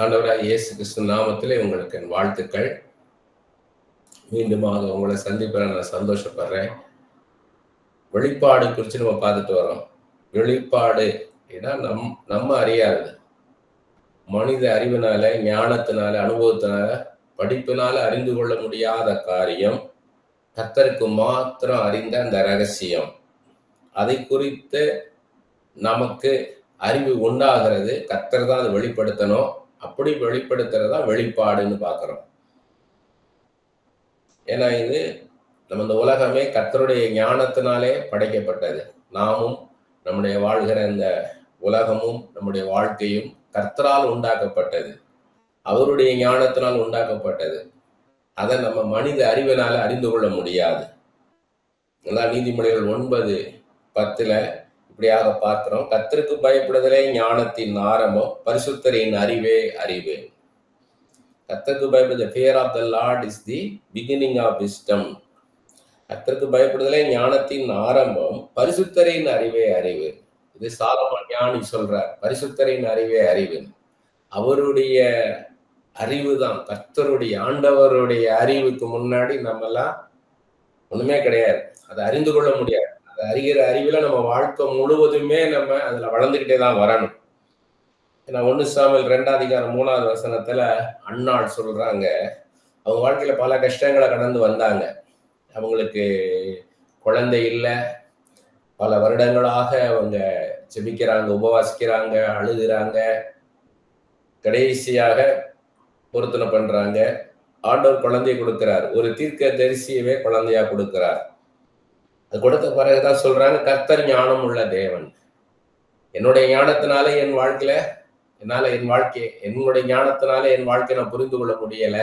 ஆண்டவராகிய இயேசு கிறிஸ்து நாமத்திலே உங்களுக்கு என் வாழ்த்துக்கள். மீண்டுமாக உங்களை சந்திப்பேன், நான் சந்தோஷப்படுறேன். வெளிப்பாடு குறித்து நம்ம பார்த்துட்டு வரோம். வெளிப்பாடு ஏன்னா நம்ம அறியாது, மனித அறிவினால, ஞானத்தினால, அனுபவத்தினால, படிப்பினால அறிந்து கொள்ள முடியாத காரியம் கர்த்தருக்கு மாத்திரம் அறிந்த அந்த ரகசியம். அதை குறித்து நமக்கு அறிவு உண்டாகிறது. கர்த்தர் தான் அதை வெளிப்படுத்தணும். அப்படி வெளிப்படுத்துறதா வெளிப்பாடுன்னு பார்க்கிறோம். ஏன்னா இது நம்ம இந்த உலகமே கர்த்தருடைய ஞானத்தினாலே படைக்கப்பட்டது. நாமும் நம்முடைய வாழ்கிற இந்த உலகமும் நம்முடைய வாழ்க்கையும் கர்த்தரால் உண்டாக்கப்பட்டது, அவருடைய ஞானத்தினால் உண்டாக்கப்பட்டது. அதை நம்ம மனித அறிவினால அறிந்து கொள்ள முடியாது. நீதிமொழிகள் 9:10 இப்படியாக பார்க்கிறோம். கர்த்தருக்கு பயப்படுதலே ஞானத்தின் ஆரம்பம், பரிசுத்தரின் அறிவே அறிவு. கர்த்தருக்கு பயப்படுதல், fear of the Lord is the beginning of wisdom. கர்த்தருக்கு பயப்படுதலே ஞானத்தின் ஆரம்பம், பரிசுத்தரின் அறிவே அறிவு. இது சாலமோன் ஞானி சொல்றார், பரிசுத்தரின் அறிவே அறிவு. அவருடைய அறிவு தான், கர்த்தருடைய ஆண்டவருடைய அறிவுக்கு முன்னாடி நம்ம எல்லாம் ஒண்ணுமே கிடையாது. அதை அறிந்து கொள்ள முடியாது. அதை அறிகிற அறிவுல நம்ம வாழ்க்கை முழுவதுமே நம்ம அதுல வளர்ந்துகிட்டே தான் வரணும். ஏன்னா 1 சாமுவேல் 2:3 அன்னாள் சொல்றாங்க, அவங்க வாழ்க்கையில பல கஷ்டங்களை கடந்து வந்தாங்க. அவங்களுக்கு குழந்தை இல்லை, பல வருடங்களாக அவங்க ஜெபிக்கிறாங்க, உபவாசிக்கிறாங்க, அழுகிறாங்க, கடைசியாக பொருத்தனை பண்றாங்க. ஆண்டவர் குழந்தையை கொடுக்கிறார், ஒரு தீர்க்க தரிசியவே குழந்தையா கொடுக்கிறார். அது கொடுத்த பிறகுதான் சொல்றாங்க, கர்த்தர் ஞானம் உள்ள தேவன். என்னுடைய ஞானத்தினால என் வாழ்க்கையில என்னுடைய ஞானத்தினால என் வாழ்க்கையை நான் புரிந்து கொள்ள முடியல,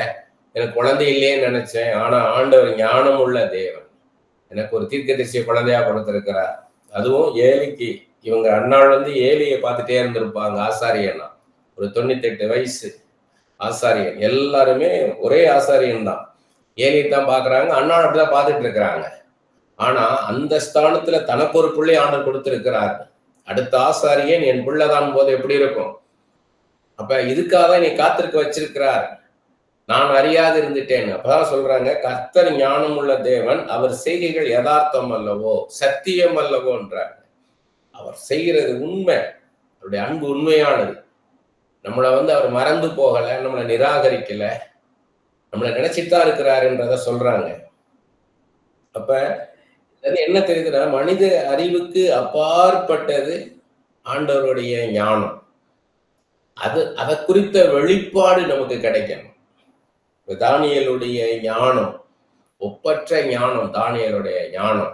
எனக்கு குழந்தை இல்லையேன்னு நினைச்சேன். ஆனா ஆண்டவர் ஞானம் உள்ள தேவன் எனக்கு ஒரு தீர்க்க தரிசிய குழந்தையா கொடுத்திருக்கிறார். அதுவும் ஏலிக்கு, இவங்க அன்னாள் ஏலியை பார்த்துட்டே இருந்திருப்பாங்க. ஆசாரியனா, ஒரு 98 வயசு ஆசாரியன். எல்லாருமே ஒரே ஆசாரியன் தான், ஏலியை தான் பாக்குறாங்க. அன்னாள் அப்படிதான் பார்த்துட்டு இருக்கிறாங்க. ஆனா அந்த ஸ்தானத்துல தனக்கு ஒரு பிள்ளை ஆண்டவர் கொடுத்திருக்கிறார். அடுத்த ஆசாரியன் என் பிள்ளைதான் போது எப்படி இருக்கும்? அப்ப இதுக்காக நீ காத்திருக்க வச்சிருக்கிறார், நான் அறியாது இருந்துட்டேன். அப்பதான் சொல்றாங்க, கர்த்தர் ஞானம் உள்ள தேவன், அவர் செய்கைகள் யதார்த்தம் அல்லவோ, சத்தியம் அல்லவோன்றார். அவர் செய்கிறது உண்மை, அவருடைய அன்பு உண்மையானது. நம்மளை அவர் மறந்து போகல, நம்மளை நிராகரிக்கல, நம்மளை நினைச்சிட்டுதான் இருக்கிறாருன்றத சொல்றாங்க. அப்ப என்ன தெரியுதுன்னா, மனித அறிவுக்கு அப்பாற்பட்டது ஆண்டவருடைய ஞானம். அதை குறித்த வெளிப்பாடு நமக்கு கிடைக்கணும். தானியேலுடைய ஞானம் ஒப்பற்ற ஞானம். தானியேலுடைய ஞானம்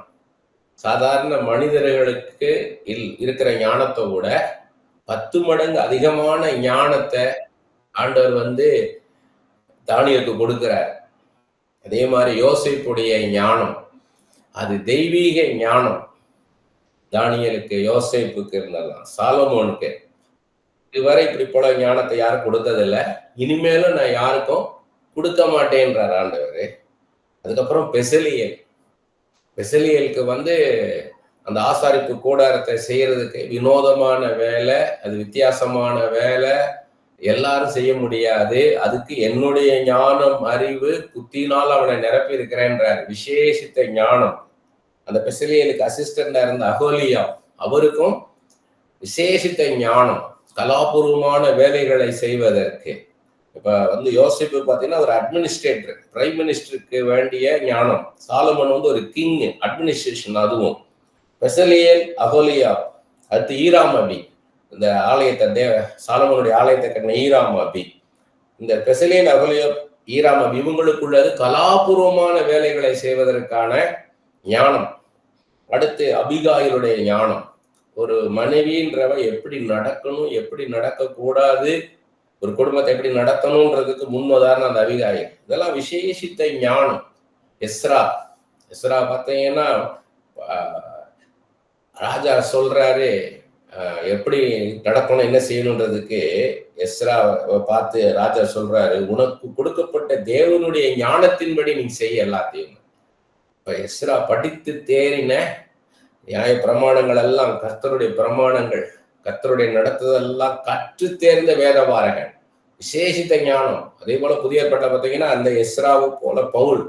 சாதாரண மனிதர்களுக்கு இருக்கிற ஞானத்தை விட 10 மடங்கு அதிகமான ஞானத்தை ஆண்டவர் தானியேலுக்கு கொடுக்கிறார். அதே மாதிரி யோசேப்புடைய ஞானம், அது தெய்வீக ஞானம். தானியேலுக்கு, யோசேப்புக்கு இருந்ததான், சாலமோனுக்கு இதுவரை இப்படி போல ஞானத்தை யாரும் கொடுத்ததில்லை, இனிமேலும் நான் யாருக்கும் கொடுக்க மாட்டேன்றார் ஆண்டவர். அதுக்கப்புறம் பெசலியலுக்கு அந்த ஆசாரிப்பு கூடாரத்தை செய்யறதுக்கு வினோதமான வேலை, அது வித்தியாசமான வேலை, எல்லாரும் செய்ய முடியாது. அதுக்கு என்னுடைய ஞானம், அறிவு, புத்தினால் அவனை நிரப்பி இருக்கிறேன்றார். விசேஷித்த ஞானம். அந்த பெசலியலுக்கு அசிஸ்டண்டா இருந்த அகோலியா, அவருக்கும் விசேஷித்த ஞானம், கலாபூர்வமான வேலைகளை செய்வதற்கு. இப்ப யோசிப்பு பாத்தீங்கன்னா ஒரு அட்மினிஸ்ட்ரேட்டர், பிரைம் மினிஸ்டருக்கு வேண்டிய ஞானம். சாலமன் ஒரு கிங், அட்மினிஸ்ட்ரேஷன். அதுவும் பெசலியல், அகோலியா, அடுத்து ஈராம் அபி, இந்த ஆலயத்தை சாலமனுடைய ஆலயத்தை கட்டின ஈராம் அபி. இந்த பெசலியல், அகோலியா, ஈராம் அபி இவங்களுக்குள்ளது கலாபூர்வமான வேலைகளை செய்வதற்கான ஞானம். அடுத்து அபிகாயிலுடைய ஞானம், ஒரு மனைவின்றவ எப்படி நடக்கணும், எப்படி நடக்கக்கூடாது, ஒரு குடும்பத்தை எப்படி நடத்தணும்ன்றதுக்கு முன் உதாரணம் அந்த அபிகாயில். இதெல்லாம் விசேஷித்த ஞானம். எஸ்ரா பார்த்தீங்கன்னா ராஜா சொல்றாரு எப்படி நடக்கணும், என்ன செய்யணுன்றதுக்கு. எஸ்ரா பார்த்து ராஜா சொல்றாரு, உனக்கு கொடுக்கப்பட்ட தேவனுடைய ஞானத்தின்படி நீ செய்ய எல்லாத்தையும். இப்ப எஸ்ரா படித்து தேறின நியாய பிரமாணங்கள் எல்லாம், கர்த்தருடைய பிரமாணங்கள், கர்த்தருடைய நடத்துதெல்லாம் கற்று தேர்ந்த வேதபாரகன். விசேஷித்த ஞானம். அதே போல புதிய ஏற்பாட்டை பார்த்தீங்கன்னா அந்த எஸ்ராவு போல பவுல்,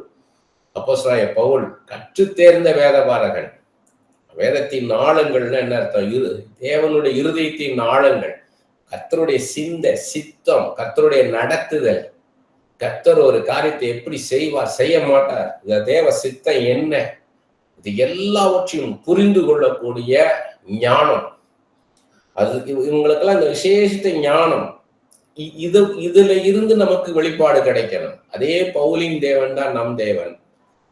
அப்போஸ்தலனாகிய பவுல் கற்று தேர்ந்த வேதபாரகன். வேதத்தின் ஆழங்கள்னு என்ன அர்த்தம்? தேவனுடைய இருதயத்தின் ஆழங்கள், கர்த்தருடைய சித்தம், கர்த்தருடைய நடத்துதல், கர்த்தர் ஒரு காரியத்தை எப்படி செய்வார், செய்ய மாட்டார், இந்த தேவ சித்தம் என்ன, இது எல்லாவற்றையும் புரிந்து கொள்ளக்கூடிய ஞானம். அது இவங்களுக்கெல்லாம் இந்த விசேஷித்த ஞானம், இதுல இருந்து நமக்கு வெளிப்பாடு கிடைக்கணும். அதே பவுலின் தேவன் தான் நம் தேவன்.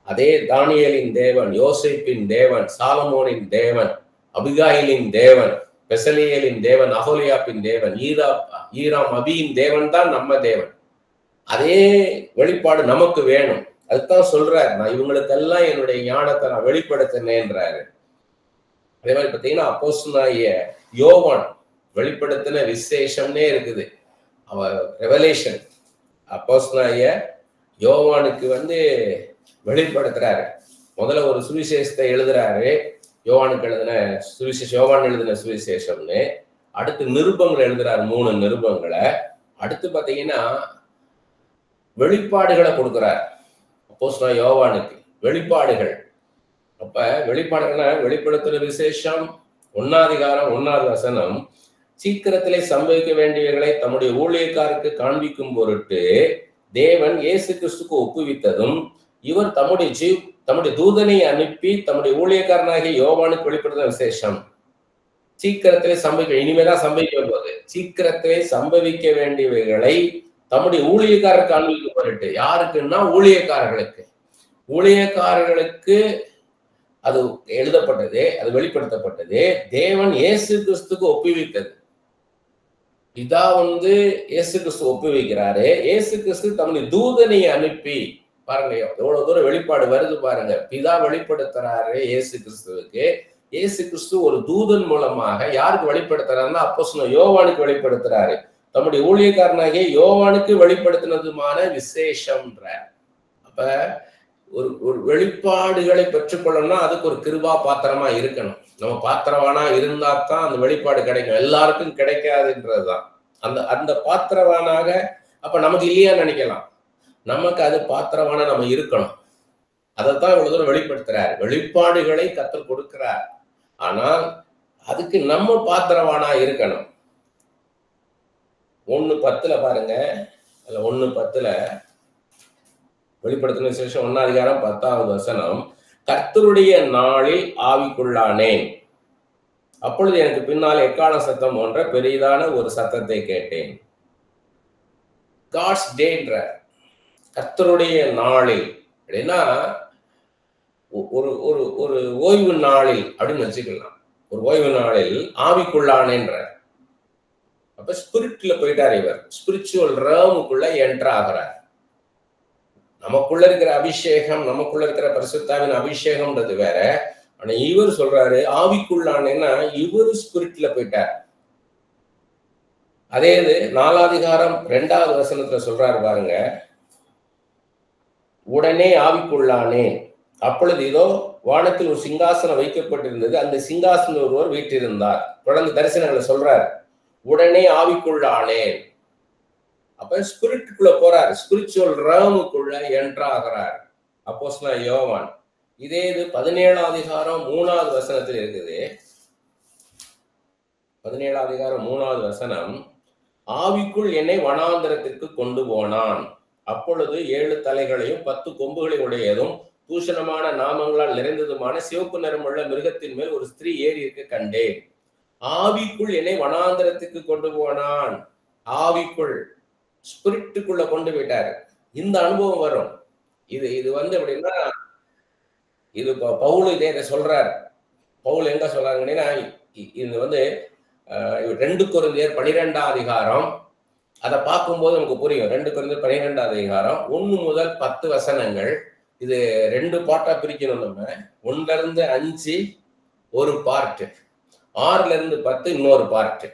அதே தானியேலின் தேவன், யோசேப்பின் தேவன், சாலமோனின் தேவன், அபிகாயிலின் தேவன், பெசலியேலின் தேவன், அகோலியாப்பின் தேவன், ஈராம் அபியின் தேவன் தான் நம்ம தேவன். அதே வெளிப்பாடு நமக்கு வேணும். அதுதான் சொல்றாரு, நான் இவங்களுக்கெல்லாம் என்னுடைய ஞானத்தை நான் வெளிப்படுத்தினேன்றாரு. அதே மாதிரி பார்த்தீங்கன்னா அப்போஸ்தலனாகிய யோவான் வெளிப்படுத்தின விசேஷம்னே இருக்குது. அவர் ரெவலேஷன் அப்போஸ்தலனாகிய யோவானுக்கு வெளிப்படுத்துறாரு. முதல்ல ஒரு சுவிசேஷத்தை எழுதுறாரு, யோவானுக்கு எழுதின சுவிசேஷம், யோவான் எழுதின சுவிசேஷம்னு. அடுத்து நிருபங்கள் எழுதுறாரு, 3 நிருபங்களை. அடுத்து பார்த்தீங்கன்னா வெளிப்பாடுகளை கொடுக்கிறார் அப்போஸ்தலனாகிய யோவானுக்கு, வெளிப்பாடுகள். அப்ப வெளிப்பாடுகள்னா வெளிப்படுத்துற விசேஷம் 1ஆம் அதிகாரம் 1வது வசனம், சீக்கிரத்திலே சம்பவிக்க வேண்டியவைகளை தம்முடைய ஊழியக்காருக்கு காண்பிக்கும் பொருட்டு தேவன் இயேசு கிறிஸ்துக்கு ஒப்புவித்ததும், இவர் தம்முடைய தூதனை அனுப்பி தம்முடைய ஊழியக்காரனாகிய யோவானுக்கு வெளிப்படுத்த விசேஷம். சீக்கிரத்திலே இனிமேதான் சம்பவிக்க போகுது. சீக்கிரத்திலே சம்பவிக்க வேண்டியவைகளை தம்முடைய ஊழியக்காரருக்கு காண்பிக்கும் பொருட்டு. யாருக்குன்னா ஊழியக்காரர்களுக்கு அது எழுதப்பட்டது, அது வெளிப்படுத்தப்பட்டது. தேவன் இயேசு கிறிஸ்துக்கு ஒப்புவித்தது. இதா இயேசு கிறிஸ்து ஒப்புவிக்கிறாரு. இயேசு கிறிஸ்து தம்முடைய தூதனை அனுப்பி, பாருங்க எவ்வளவு தூரம் வெளிப்பாடு வருது பாருங்க. பிதா வெளிப்படுத்துறாரு இயேசு கிறிஸ்துவுக்கு. இயேசு கிறிஸ்து ஒரு தூதன் மூலமாக யாருக்கு வெளிப்படுத்துறாருன்னா அப்போஸ்தலன் யோவானுக்கு வெளிப்படுத்துறாரு. தம்முடைய ஊழியக்காரனாகிய யோவானுக்கு வெளிப்படுத்தினதுமான விசேஷம்ன்ற. அப்ப ஒரு வெளிப்பாடுகளை பெற்றுக்கொள்ளணும்னா அதுக்கு ஒரு கிருபா பாத்திரமா இருக்கணும். நம்ம பாத்திரவானா இருந்தா தான் அந்த வெளிப்பாடு கிடைக்கும். எல்லாருக்கும் கிடைக்காதுன்றதுதான். அந்த பாத்திரவானாக அப்ப நமக்கு இல்லையா நினைக்கலாம். நமக்கு அது பாத்திரவான நம்ம இருக்கணும். அதைத்தான் இவ்வளவு தூரம் வெளிப்படுத்துறாரு. வெளிப்பாடுகளை கர்த்தர் கொடுக்கிறார். ஆனால் அதுக்கு நம்ம பாத்திரவானா இருக்கணும். 1:10 பாருங்க. அதுல 1:10 வெளிப்படுத்தின விசேஷம் 1ஆம் அதிகாரம் 10வது வசனம், கர்த்தருடைய நாளில் ஆவிக்குள்ளானேன். அப்பொழுது எனக்கு பின்னால் எக்காள சத்தம் போன்ற பெரிதான ஒரு சத்தத்தை கேட்டேன். காட்ஸ் டேன்ற, கர்த்தருடைய நாளில் அப்படின்னா ஒரு ஒரு ஒரு ஓய்வு நாளில் அப்படின்னு வச்சுக்கலாம். ஒரு ஓய்வு நாளில் ஆவிக்குள்ளானேன்ற. அப்ப ஸ்பிரிட்ல போயிட்டார். இவர் ஸ்பிரிச்சுவல் ரேமுக்குள்ள என்டர் ஆகிறார். நமக்குள்ள இருக்கிற அபிஷேகம், நமக்குள்ள இருக்கிற பரிசுத்தாவின் அபிஷேகம்ன்றது வேற. ஆனா இவர் சொல்றாரு ஆவிக்குள்ளானேன்னா இவரு ஸ்பிரிட்ல போயிட்டார். அதே இது 4ஆம் அதிகாரம் 2வது வசனத்துல சொல்றாரு பாருங்க, உடனே ஆவிக்குள்ளானே. அப்பொழுது இதோ வானத்தில் ஒரு சிங்காசனம் வைக்கப்பட்டிருந்தது, அந்த சிங்காசனம் ஒருவர் வீற்றிருந்தார். தொடர்ந்து தரிசனங்களை சொல்றாரு. உடனே ஆவிக்குள்ளானேன். அப்ப ஸ்பிரிட்டுக்குள்ள போறாரு, ஸ்பிரிச்சுவல் ரேமுக்குள்ள என்டர் ஆகிறார் அப்போஸ்தலன் யோவான். இதே இது 17ஆம் அதிகாரம் 3வது வசனத்தில் இருக்குது. 17ஆம் அதிகாரம் 3வது வசனம், ஆவிக்குள் என்னை வனாந்தரத்திற்கு கொண்டு போனான். அப்பொழுது 7 தலைகளையும் 10 கொம்புகளையும் உடையதும் தூஷணமான நாமங்களால் நிறைந்ததுமான சிவப்பு நிறமுள்ள மிருகத்தின் மேல் ஒரு ஸ்திரீ ஏறி இருக்க கண்டேன். ஆவிக்குள் என்னை வனாந்தரத்துக்கு கொண்டு போனான். ஆவிக்குள், ஸ்பிரிட்டுக்குள்ள கொண்டு போயிட்டாரு. இந்த அனுபவம் வரும். இது எப்படின்னா, இது பவுல் இதே சொல்றாரு. பவுல் எங்க சொல்றாங்கன்னா, இது 2 கொரிந்தியர் 12ஆம் அதிகாரம். அதை பார்க்கும்போது நமக்கு புரியும். 2 கொரிந்தியர் 12ஆம் அதிகாரம் 1 முதல் 10 வசனங்கள். இது 2 பார்ட்டா பிரிக்கணும். நம்ம 1ல இருந்து 5 ஒரு பார்ட், 6ல இருந்து 10 இன்னொரு பார்ட்.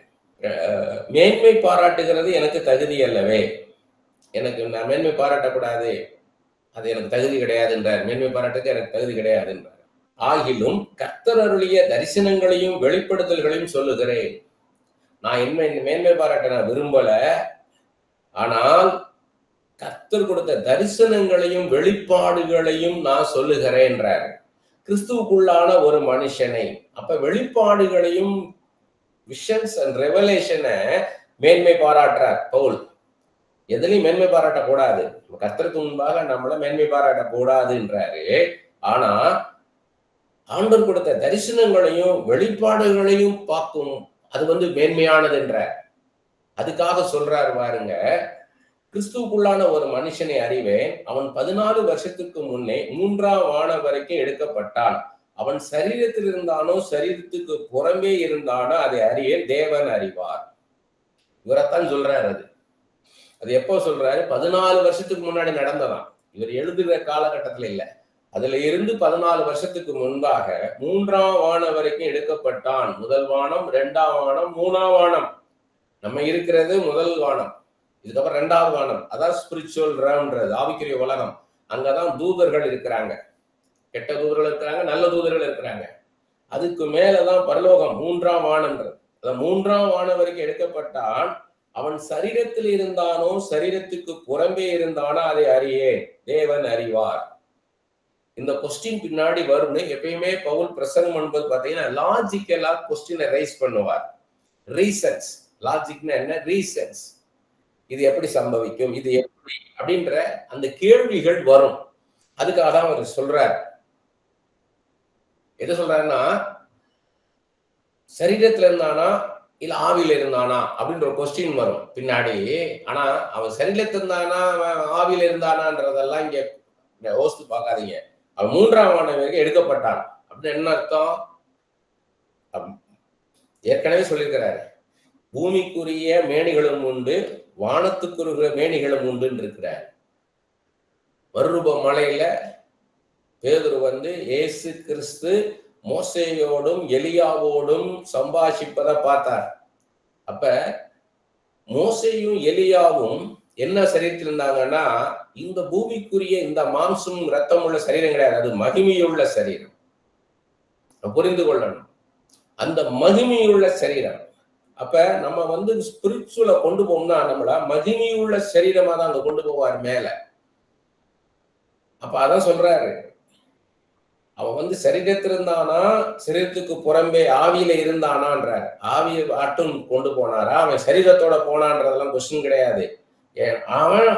மேன்மை பாராட்டுகிறது எனக்கு தகுதி அல்லவே. நான் மேன்மை பாராட்டக்கூடாது, அது எனக்கு தகுதி கிடையாதுன்றார். மேன்மை பாராட்டுக்கு எனக்கு தகுதி கிடையாதுன்றார். ஆகிலும் கர்த்தர் அருளிய தரிசனங்களையும் வெளிப்படுத்தல்களையும் சொல்லுகிறேன். நான் மேன்மை பாராட்ட நான் விரும்பல. ஆனால் கர்த்தர் கொடுத்த தரிசனங்களையும் வெளிப்பாடுகளையும் நான் சொல்லுகிறேன்றார். கிறிஸ்துவுக்குள்ளான ஒரு மனுஷனை, அப்ப வெளிப்பாடுகளையும் விஷன்ஸ் அண்ட் ரெவலேஷனை மேன்மை பாராட்டுறார் பவுல். எதுலையும் மேன்மை பாராட்டக்கூடாது, கர்த்தருக்கு முன்பாக நம்மள மேன்மை பாராட்டக்கூடாதுன்றாரு. ஆனா ஆண்டவர் கொடுத்த தரிசனங்களையும் வெளிப்பாடுகளையும் பார்க்கும், அது மேன்மையானது என்றார். அதுக்காக சொல்றாரு பாருங்க, கிறிஸ்துவுக்குள்ளான ஒரு மனுஷனை அறிவேன், அவன் 14 வருஷத்துக்கு முன்னே 3ஆம் வானம் வரைக்கும் எடுக்கப்பட்டான். அவன் சரீரத்தில் இருந்தானோ சரீரத்துக்கு புறம்பே இருந்தானோ அதை அறிய தேவன் அறிவார். இவரைத்தான் சொல்றாரு. அது எப்போ சொல்றாரு? 14 வருஷத்துக்கு முன்னாடி நடந்ததான். இவர் எழுதுகிற காலகட்டத்துல இல்ல, அதுல இருந்து 14 வருஷத்துக்கு முன்பாக 3ஆம் வானம் வரைக்கும் எடுக்கப்பட்டான். முதல் வானம், 2ஆம் வானம், 3ஆம் வானம். நம்ம இருக்கிறது முதல் வானம், இதுக்கப்புறம் 2வது வானம், அதான் ஸ்பிரிச்சுவல் ரேம்ன்றது, ஆவிக்குரிய உலகம். அங்கதான் தூதர்கள் இருக்கிறாங்க, கெட்ட தூதர்கள் இருக்கிறாங்க, நல்ல தூதர்கள் இருக்கிறாங்க. அதுக்கு மேலதான் பரலோகம், 3ஆம் வானம்ன்றது. அதான் 3ஆம் வானம் வரைக்கும் எடுக்கப்பட்டான். அவன் சரீரத்தில் இருந்தானோ சரீரத்துக்கு புறம்பே இருந்தானோ அதை அறியே தேவன் அறிவார். இந்த கொஸ்டின் பின்னாடி வரும்னு எப்பயுமே பவுல் பிரசங்கம் பண்ணும்போது பாத்தீங்கன்னா லாஜிக்கலா கொஸ்டினை ரைஸ் பண்ணுவார். ரீசன்ஸ், லாஜிக்னா என்ன, ரீசன்ஸ், இது எப்படி சம்பவிக்கும், இது எப்படி அப்படின்ற அந்த கேள்விகள் வரும். அதுக்காக தான் அவர் சொல்றார். எது சொல்றாருன்னா, சரீரத்துல இருந்தானா இல்ல ஆவியில இருந்தானா அப்படின்ற ஒரு கொஸ்டின் வரும் பின்னாடி. ஆனா அவன் சரீரத்துல இருந்தானா ஆவியில இருந்தானான்றதெல்லாம் இங்க யோசித்து பார்க்காதீங்க. அவன் 3ஆம் வானம் வரைக்கும் எடுக்கப்பட்டான் அப்படின்னு என்ன அர்த்தம்? ஏற்கனவே சொல்லியிருக்கிறாரு, பூமிக்குரிய மேனிகளும் உண்டு, வானத்துக்குரிய மேனிகளும் உண்டுன்னு இருக்கிறார். மறுரூப மலையில பேதுரு இயேசு கிறிஸ்து மோசேயோடும் எலியாவோடும் சம்பாஷிப்பதை பார்த்தார். அப்ப மோசேயும் எலியாவும் என்ன சரீரத்தில் இருந்தாங்கன்னா, இந்த பூமிக்குரிய இந்த மாம்சம் ரத்தம் உள்ள சரீரம் கிடையாது, அது மகிமையுள்ள சரீரம். புரிந்து கொள்ளணும், அந்த மகிமையுள்ள சரீரம். அப்ப நம்ம ஸ்பிரிச்சுவலை கொண்டு போகணும்னா நம்மள மகிமையுள்ள சரீரமா தான் அங்க கொண்டு போவார் மேல. அப்ப அதான் சொல்றாரு, அவன் சரீரத்தில் இருந்தானா சரீரத்துக்கு புறம்பே ஆவியில இருந்தானான்றார். ஆவியை ஆட்டும் கொண்டு போனாரா, அவன் சரீரத்தோட போனான்றதெல்லாம் கொஸ்டின் கிடையாது. அவன்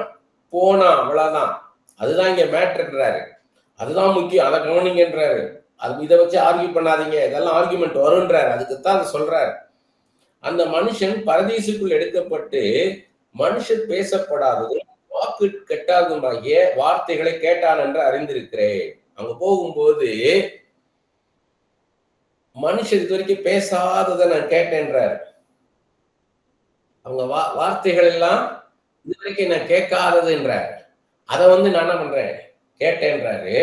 போனான், அவ்வளவுதான். அதுதான் இங்க மேட்டர்ன்றாரு, அதுதான் முக்கியம், அதை கவனிங்கன்றாரு. அது இதை வச்சு ஆர்கியூ பண்ணாதீங்க, இதெல்லாம் ஆர்கியூமெண்ட் வரும்ன்றாரு. அதுக்குத்தான் அதை சொல்றாரு. அந்த மனுஷன் பரதீசுக்குள் எடுக்கப்பட்டு மனுஷன் பேசப்படாதது வாக்கு கெட்டாதுமாகிய வார்த்தைகளை கேட்டான் என்று அறிந்திருக்கிறேன். அங்க போகும்போது மனுஷன் இது வரைக்கும் பேசாததை நான் கேட்டேன்றாரு. அவங்க வார்த்தைகள் எல்லாம் இது வரைக்கும் நான் கேட்காததுன்றாரு. அதை நான் என்ன பண்றேன், கேட்டேன்றாரு.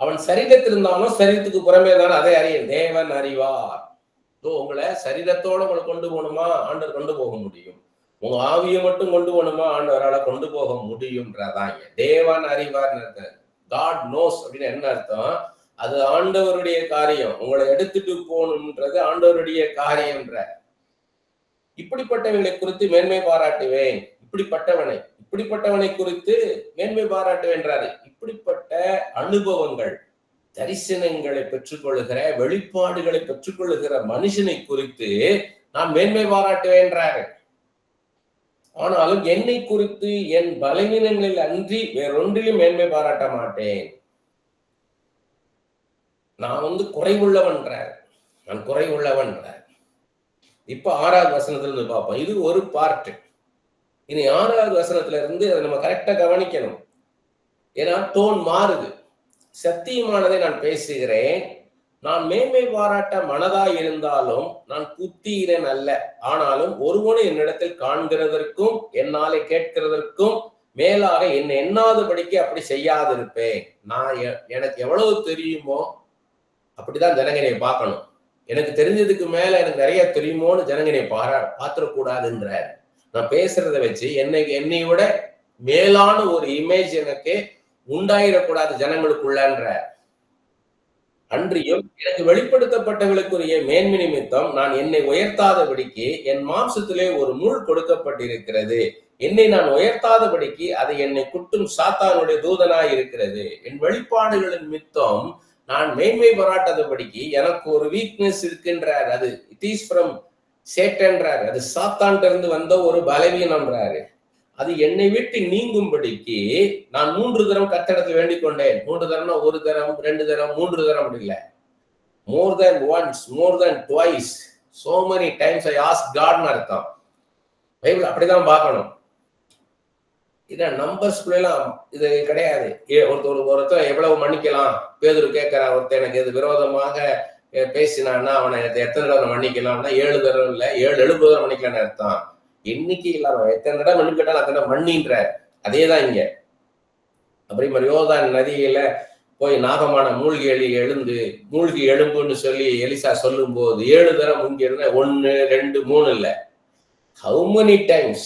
அவன் சரீரத்தில் இருந்தாலும் சரீரத்துக்கு புறமே தானே அதை அறிய தேவன் அறிவார். உங்களை சரீரத்தோட உங்களை கொண்டு போகணுமா, ஆண்டவர் கொண்டு போக முடியும். உங்க ஆவியை மட்டும் கொண்டு போகணுமா, ஆண்டவரால கொண்டு போக முடியும்ன்றதாங்க தேவன் அறிவார்னு இருக்காரு. காட் நோஸ் அப்படின்னு என்ன அர்த்தம்? அது ஆண்டவருடைய காரியம், உங்களை எடுத்துட்டு போகணும்ன்றது ஆண்டவருடைய காரியம்ன்ற. இப்படிப்பட்டவங்களை குறித்து மேன்மை பாராட்டுவேன், இப்படிப்பட்டவனை குறித்து மேன்மை பாராட்டுவேன்றாரு. இப்படிப்பட்ட அனுபவங்கள், தரிசனங்களை பெற்றுக்கொள்ளுகிற, வெளிப்பாடுகளை பெற்றுக்கொள்ளுகிற மனுஷனை குறித்து நான் மேன்மை பாராட்டுவேன்றாரு. ஆனாலும் என்னை குறித்து என் பலவீனங்களில் அன்றி வேறொன்றிலும் மேன்மை பாராட்ட மாட்டேன். நான் குறைவுள்ளவன்றார், நான் குறைவுள்ளவன்றார். இப்ப 6வது வசனத்துல இருந்து பார்ப்போம். இது ஒரு பார்ட். இனி 6வது வசனத்துல இருந்து அதை நம்ம கரெக்டா கவனிக்கணும். ஏன்னா டோன் மாறுது. சத்தியமானதை நான் பேசுகிறேன், நான் மேன்மை பாராட்ட மனதாய் இருந்தாலும் நான் புத்தியினன் அல்ல. ஆனாலும் ஒருவனை என்னிடத்தில் காண்கிறதற்கும் என்னாலே கேட்கிறதற்கும் மேலாக என்னை எண்ணாதபடிக்கு அப்படி செய்யாதிருப்பேன். நான் எனக்கு எவ்வளவு தெரியுமோ அப்படிதான் ஜனங்கனை பார்க்கணும். எனக்கு தெரிஞ்சதுக்கு மேல எனக்கு நிறைய தெரியுமோன்னு ஜனங்கனை பாத்திரக்கூடாதுன்றார். நான் பேசுறத வச்சு என்னையோட மேலான ஒரு இமேஜ் எனக்கு உண்டாயிடக்கூடாது ஜனங்களுக்குள்ளன்ற. அன்றியும் எனக்கு வெளிப்படுத்தப்பட்டவர்களுக்குரிய மேன்மை நிமித்தம் நான் என்னை உயர்த்தாதபடிக்கு என் மாம்சத்திலே ஒரு முள் கொடுக்கப்பட்டிருக்கிறது. என்னை நான் உயர்த்தாதபடிக்கு அது என்னை குட்டும் சாத்தானுடைய தூதனாய் இருக்கிறது. என் வெளிப்பாடுகளின் மித்தம் நான் மேன்மை பாராட்டாதபடிக்கு எனக்கு ஒரு வீக்னஸ் இருக்கின்றார். அது இட் இஸ் ஃப்ரம் சேட்டன்றாரு. அது சாத்தான்ட்ட இருந்து வந்த ஒரு பலவீனம்ன்றாரு. அது என்னை விட்டு நீங்கும்படிக்கு நான் 3 தரம் கர்த்தரிடத்தில் வேண்டிக் கொண்டேன். 3 தரம்னா 1 தரம் 2 தரம் 3 தரம் அப்படி இல்லை. more than once, more than twice, so many times I asked God அர்த்தம். பைபிள் அப்படிதான் பார்க்கணும். இத நம்பர்ஸ்குள்ளெல்லாம் இது கிடையாது. ஒருத்தர் எவ்வளவு மன்னிக்கலாம்? பேதுரு கேட்கிறான், ஒருத்தர் எனக்கு எது விரோதமாக பேசினான்னா அவனை எத்தனை தடவை மன்னிக்கலாம்னா 7 தடவை இல்லை 7 தடவை மன்னிக்கலாம்னு அர்த்தம். எண்ணிக்கை இல்லாம எத்தனை தடவை மன்னிக்கட்டாலும் அத்தனை மன்னின்ற அதேதான் இங்க. அப்படி மாதிரி யோர்தான் நதியில போய் நாகமான மூழ்கி எழும்புன்னு சொல்லி எலிசா சொல்லும் போது 7 தடவை முங்கி எழுந்த 1 2 3 இல்ல, ஹவு மெனி டைம்ஸ்,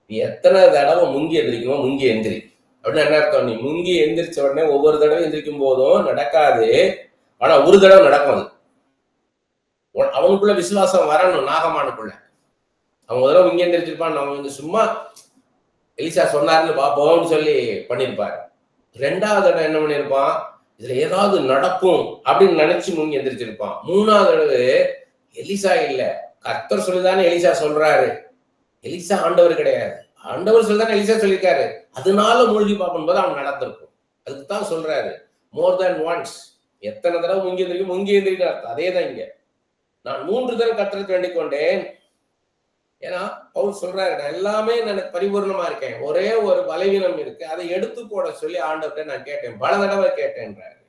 எத்தனை தடவை முங்கி எந்திரிக்குமோ முங்கி எந்திரி அப்படின்னு என்ன அர்த்தம்? நீ முங்கி எந்திரிச்ச உடனே ஒவ்வொரு தடவை எந்திரிக்கும் போதும் நடக்காது, ஆனா ஒரு தடவை நடக்கும். அது அவனுக்குள்ள விசுவாசம் வரணும். நாகமானுக்குள்ள அவன் ஒரு தடவை முங்கி எந்திரிச்சிருப்பான். அவன் வந்து சும்மா எலிசா சொன்னாருன்னு பாப்போம்னு சொல்லி பண்ணிருப்பாரு. 2வது தடவை என்ன பண்ணிருப்பான்? இதுல ஏதாவது நடக்கும் அப்படின்னு நினைச்சு முங்கி எந்திரிச்சிருப்பான். 3வது தடவை எலிசா இல்ல, கர்த்தர் சொல்லிதானே எலிசா சொல்றாரு. எலிசா ஆண்டவர் கிடையாது, ஆண்டவர் சொல்லிதானே எலிசா சொல்லியிருக்காரு. அதனால மூழ்கி பார்க்கும் போது அவன் நடந்திருக்கும். அதுக்குத்தான் சொல்றாரு மோர் தேன் ஒன்ஸ். எத்தனை தடவை முங்கி எந்திரிக்கும் அர்த்தம். அதே தான் இங்க. நான் 3 தடவை கர்த்தருக்கு வேண்டிக் கொண்டேன். ஏன்னா பவுல் சொல்றாரு, நான் எல்லாமே எனக்கு பரிபூர்ணமா இருக்கேன், ஒரே ஒரு பலவீனம் இருக்கு, அதை எடுத்து போட சொல்லி ஆண்டவர்கிட்ட நான் கேட்டேன், பல தடவை கேட்டேன்றாரு.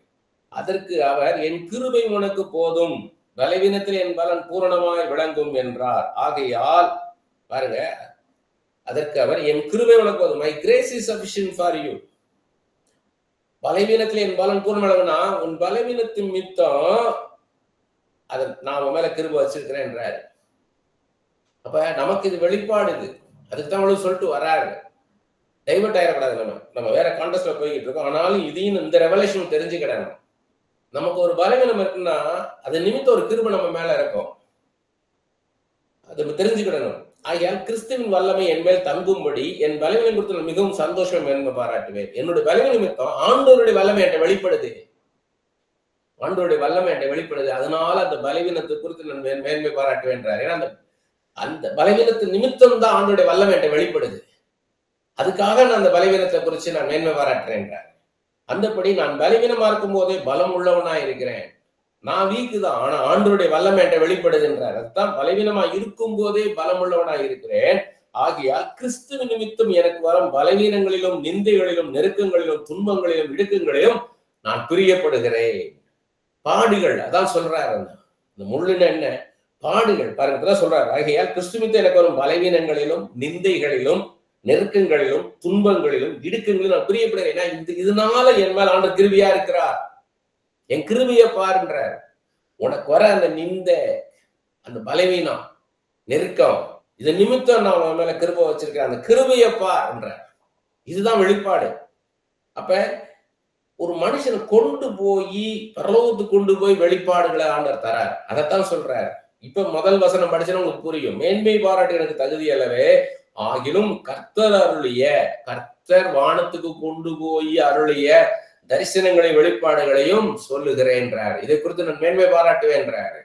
அதற்கு அவர், என் கிருபை உனக்கு போதும், பலவீனத்தில் என் பலன் பூரணமாய் விளங்கும் என்றார். ஆகையால் பாருங்க, அதற்கு அவர், என் கிருபை உனக்கு போதும், my grace is sufficient for you. பலவீனத்துல என் பலன் பூரணமானா உன் பலவீனத்தின் மித்தம் அதை நான் உன் மேல கிருபை வச்சிருக்கிறேன் என்றாரு. அப்ப நமக்கு இது வெளிப்பாடு. இது அதுக்குதான் அவ்வளவு சொல்லிட்டு வராரு. டைவர்ட் ஆயிடக்கூடாது. நம்ம வேற கான்டெஸ்ட்ல போய்கிட்டு இருக்கோம். ஆனாலும் இதையும் இந்த ரெவலேஷன் தெரிஞ்சுக்கிடணும். நமக்கு ஒரு பலவீனம் இருக்குன்னா அது நிமித்தம் ஒரு கிருபை நம்ம மேல இருக்கும். அது தெரிஞ்சுக்கிடணும். ஆகையால் கிறிஸ்துவின் வல்லமை என் மேல் தங்கும்படி என் பலவீனம் குறித்து மிகவும் சந்தோஷம் மேன்மை பாராட்டுவேன். என்னுடைய பலவீனம் நிமித்தம் ஆண்டவருடைய வல்லமை என்கிட்ட வெளிப்படுது. ஆண்டவருடைய வல்லமை என்கிட்ட வெளிப்படுது. அதனால அந்த பலவீனத்தை குறித்து நான் மேன்மை பாராட்டுவேன்றார். ஏன்னா அந்த பலவீனத்து நிமித்தம் தான் ஆண்டோடைய வல்லமை என்கிட்ட வெளிப்படுது. அதுக்காக நான் அந்த பலவீனத்தை குறித்து நான் மேன்மை பாராட்டுறேன்றார். அந்தபடி நான் பலவீனமா இருக்கும் போதே பலம் உள்ளவனா இருக்கிறேன். நான் வீக்கு தான், ஆனா ஆண்டவருடைய வல்லமை என்கிட்ட வெளிப்படுதுன்றார். அதுதான் பலவீனமா இருக்கும் போதே பலம் உள்ளவனா இருக்கிறேன். ஆகையால் கிறிஸ்துவ நிமித்தம் எனக்கு வரும் பலவீனங்களிலும் நிந்தைகளிலும் நெருக்கங்களிலும் துன்பங்களிலும் இடுக்கங்களிலும் நான் பிரியப்படுகிறேன். பாடுகள், அதான் சொல்றாரு. இந்த முள்ளுன்னு என்ன? பாடுகள். பாருங்க சொல்றாரு. ஆகையால் கிறிஸ்துவித்த எனக்கு வரும் பலவீனங்களிலும் நிந்தைகளிலும் நெருக்கங்களிலும் துன்பங்களிலும் இடுக்கங்களிலும் நான் பிரியப்படுகிறேன். இதனால என் மேல ஆண்டவர் கிருபையா இருக்கிறார். என் கிருபையை பாருன்றார். உனக்கு வர அந்த நிந்தை, அந்த பலவீனம், நெருக்கம், இது நிமித்தம் நான் உன் மேல கிருபை வச்சிருக்கிறேன், அந்த கிருபையை பாருன்றார். இதுதான் வெளிப்பாடு. அப்ப ஒரு மனுஷனை கொண்டு போய் பரலோகத்துக்கு கொண்டு போய் வெளிப்பாடுகளை ஆண்டவர் தரார். அதைத்தான் சொல்றாரு. இப்ப முதல் வசனம் படிச்சா உங்களுக்கு புரியும். மேன்மை பாராட்டு எனக்கு தகுதி அல்லவே, ஆகிலும் கர்த்தர் அருளிய, கர்த்தர் வானத்துக்கு கொண்டு போய் அருளிய தரிசனங்களை வெளிப்பாடுகளையும் சொல்லுகிறேன்றார். இதை குறித்து நான் மேன்மை பாராட்டுவேன்றாரு.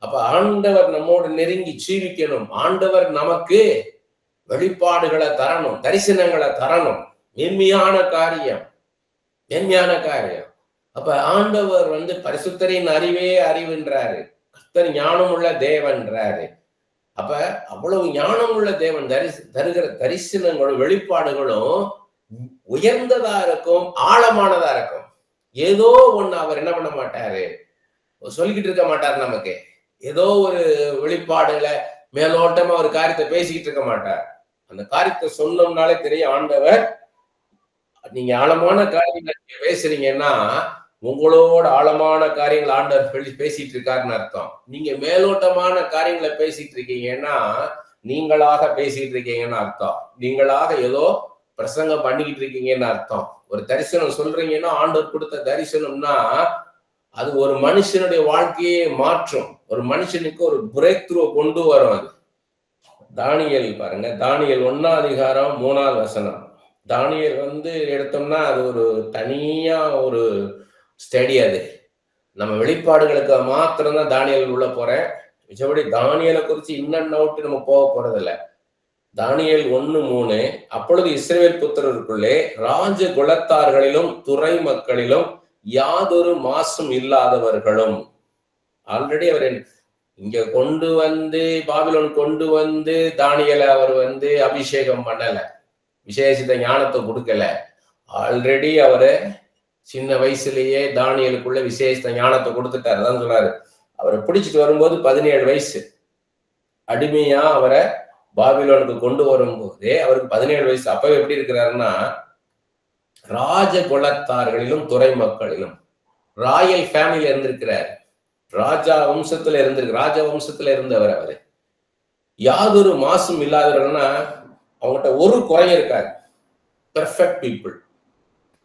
அப்ப ஆண்டவர் நம்மோடு நெருங்கி ஜீவிக்கணும். ஆண்டவர் நமக்கு வெளிப்பாடுகளை தரணும், தரிசனங்களை தரணும். மேன்மையான காரியம், மேன்மையான காரியம். அப்ப ஆண்டவர் பரிசுத்தரின் அறிவே அறிவுன்றாரு. கர்த்தர் ஞானம் உள்ள தேவன்றாரு. அப்ப அவ்வளவு ஞானம் உள்ள தேவன் தருகிற தரிசனங்களும் வெளிப்பாடுகளும் உயர்ந்ததா இருக்கும், ஆழமானதா இருக்கும். ஏதோ ஒண்ணு அவர் என்ன பண்ண மாட்டாரு, சொல்லிக்கிட்டு இருக்க மாட்டாரு. நமக்கு ஏதோ ஒரு வெளிப்பாடுகளை மேலோட்டமா ஒரு காரியத்தை பேசிக்கிட்டு இருக்க மாட்டார். அந்த காரியத்தை சொன்னோம்னாலே தெரியும் ஆண்டவர், நீங்க ஆழமான காரியங்கள் பேசுறீங்கன்னா உங்களோட ஆழமான காரியங்கள் ஆண்டவர் பேசிட்டு இருக்காருன்னு அர்த்தம். நீங்க மேலோட்டமான காரியங்களை பேசிட்டு இருக்கீங்கன்னா நீங்களாக பேசிட்டு இருக்கீங்கன்னு அர்த்தம். நீங்களாக ஏதோ பிரசங்கம் பண்ணிக்கிட்டு இருக்கீங்கன்னு அர்த்தம். ஒரு தரிசனம் சொல்றீங்கன்னா, ஆண்டவர் கொடுத்த தரிசனம்னா அது ஒரு மனுஷனுடைய வாழ்க்கையே மாற்றும். ஒரு மனுஷனுக்கு ஒரு பிரேக் த்ரூ கொண்டு வரும். அது தானியேல் பாருங்க, தானியேல் 1ஆம் அதிகாரம் 3வது வசனம். தானியேல் எடுத்தோம்னா அது ஒரு தனியா ஒரு ஸ்டடி. அது நம்ம வெளிப்பாடுகளுக்கு மாத்திரம்தான் தானியேல் உள்ள போறேன். மிச்சபடி தானியேலை குறித்து இன்னும் அவுட் நம்ம போக போறதில்ல. தானியேல் 1:3, அப்பொழுது இஸ்ரவேல் புத்திரருக்குள்ளே ராஜ குலத்தார்களிலும் துறை மக்களிலும் யாதொரு மாசும் இல்லாதவர்களும். ஆல்ரெடி அவர் இங்க கொண்டு வந்து பாபிலோன் கொண்டு வந்து தானியேலை அவர் அபிஷேகம் பண்ணல, விசேஷித்த ஞானத்தை கொடுக்கல. ஆல்ரெடி அவரு சின்ன வயசுலயே தானியேலுக்குள்ள விசேஷித்த ஞானத்தை கொடுத்துட்டாரு. தான் சொல்றாரு, அவரை பிடிச்சிட்டு வரும்போது 17 வயசு, அடிமையா அவரை பாபிலோனுக்கு கொண்டு வரும்போதே அவருக்கு 17 வயசு. அப்பவே எப்படி இருக்கிறாருன்னா, ராஜ குலத்தார்களிலும் துறை மக்களிலும், ராயல் ஃபேமிலியில இருந்திருக்கிறார், ராஜா வம்சத்துல இருந்தவர். அவரு யாதொரு மாசும் இல்லாதவர்கள்னா அவங்ககிட்ட ஒரு குறை இருக்காரு. பெர்ஃபெக்ட் பீப்புள்,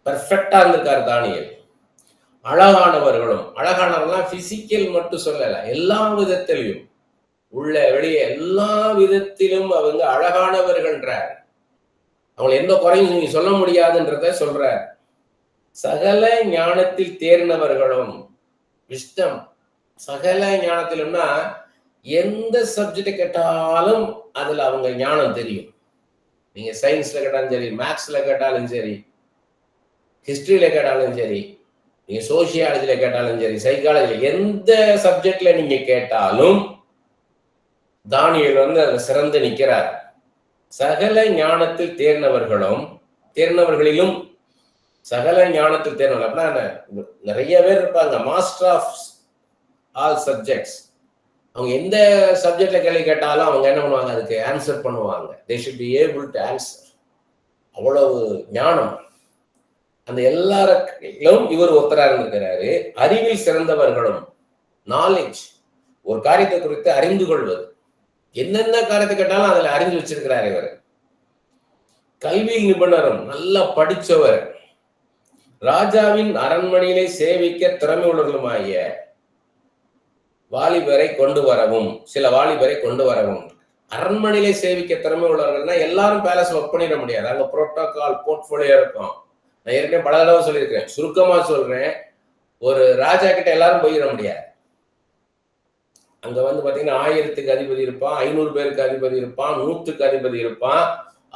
பெர்ஃபெக்டா இருந்திருக்காரு தானியேல். அழகானவர்கள்லாம் பிசிக்கல் மட்டும் சொல்லல, எல்லா விதத்திலையும், உள்ள வெளியே எல்லா விதத்திலும் அவங்க அழகானவர்கள்ன்றார். அவங்க எந்த குறையும் நீங்க சொல்ல முடியாதுன்றத சொல்றார். சகல ஞானத்தில் தேர்ந்தவர்களும், விஸ்டம், சகல ஞானத்திலும்னா எந்த சப்ஜெக்ட் கேட்டாலும் அதுல அவங்க ஞானம் தெரியும். நீங்க சயின்ஸ்ல கேட்டாலும் சரி, மேத்ஸ்ல கேட்டாலும் சரி, ஹிஸ்டரியில கேட்டாலும் சரி, நீங்க சோசியாலஜில கேட்டாலும் சரி, சைக்காலஜில எந்த சப்ஜெக்ட்ல நீங்க கேட்டாலும் தானியேல் அதுல சிறந்து நிற்கிறார். சகல ஞானத்தில் தேர்ந்தவர்களிலும் சகல ஞானத்தில் தேர்ந்தவர்கள் அப்படின்னா நிறைய பேர் இருப்பாங்க, மாஸ்டர் ஆஃப் ஆல் சப்ஜெக்ட்ஸ். அவங்க எந்த சப்ஜெக்ட்ல கேள்வி கேட்டாலும் அவங்க என்ன பண்ணுவாங்க, அதுக்கு ஆன்சர் பண்ணுவாங்க. they should be able to answer. அவ்வளவு ஞானம் அந்த எல்லாரும் இவர் ஒருத்தரா இருந்திருக்கிறாரு. அறிவில் சிறந்தவர்களும், நாலேஜ், ஒரு காரியத்தை குறித்து அறிந்து கொள்வது, என்னென்ன காரியத்தை கேட்டாலும் அதுல அறிந்து வச்சிருக்கிறார் இவர். கல்வி நிபுணரும், நல்லா படிச்சவர், ராஜாவின் அரண்மனையிலே சேவிக்க திறமை உள்ளவர்களுமாகிய வாலிபரை கொண்டு வரவும், சில வாலிபரை கொண்டு வரவும். அரண்மனையிலே சேவிக்க திறமை உள்ளவர்கள்னா எல்லாரும் பேலஸ் ஒர்க் பண்ணிட முடியாது, அங்க புரோட்டோகால் போர்ட்போலியோ இருக்கும். நான் ஏற்கனவே பல தடவை சொல்லியிருக்கேன், சுருக்கமா சொல்றேன். ஒரு ராஜா கிட்ட எல்லாரும் போயிட முடியாது. அங்க பாத்தீங்கன்னா 1000க்கு அதிபதி இருப்பான், 500 பேருக்கு அதிபதி இருப்பான், 100க்கு அதிபதி இருப்பான்,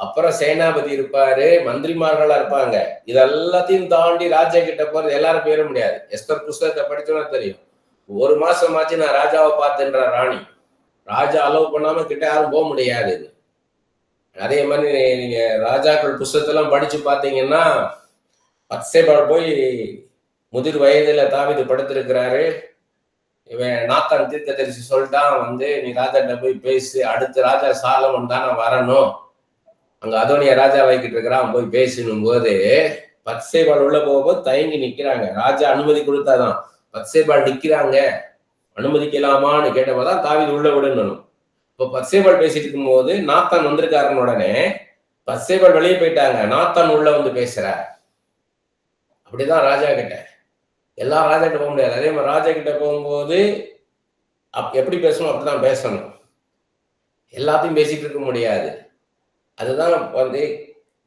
அப்புறம் சேனாபதி இருப்பாரு, மந்திரிமார்களா இருப்பாங்க. இதெல்லாத்தையும் தாண்டி ராஜா கிட்ட போறது எல்லாரும் போயிட முடியாது. எஸ்தர் புஸ்தகத்தை படிச்சோன்னா தெரியும். ஒரு மாசம் ஆச்சு நான் ராஜாவை பார்த்தேன்ற ராணி, ராஜா அலோவ் பண்ணாம கிட்ட யாரும் போக முடியாது. அதே மாதிரி நீங்க ராஜாக்கள் புஸ்தகத்தெல்லாம் படிச்சு பார்த்தீங்கன்னா, பத்சேபாள் போய் முதிர் வயதுல தாவீது படுத்திருக்கிறாரு. இவன் நாத்தான் தீர்க்கதரிசி சொல்லிட்டான், நீ ராஜாட்ட போய் பேசு, அடுத்த ராஜா சாலமன் தான் நான் வரணும், அங்க அதோனியா ராஜா வைக்கிட்டு இருக்கிறான், போய் பேசணும் போது பத்சேபாள் உள்ள போகும்போது தயங்கி நிக்கிறாங்க. ராஜா அனுமதி கொடுத்தாதான். பத்சேபாள் நிக்கிறாங்க, அனுமதிக்கலாமான்னு கேட்டப்பதான் தாவீது உள்ள விடணும். இப்ப பத்சேபாள் பேசிட்டு இருக்கும் போது நாத்தான் வந்திருக்காருன்னு உடனே பத்சேபாள் வெளியே போயிட்டாங்க, நாத்தான் உள்ள பேசுறார். அப்படிதான் ராஜா கிட்ட, எல்லா ராஜா கிட்ட போக முடியாது. அதே மாதிரி ராஜா கிட்ட போகும்போது எப்படி பேசணும் அப்படிதான் பேசணும், எல்லாத்தையும் பேசிட்டு இருக்க முடியாது. அதுதான்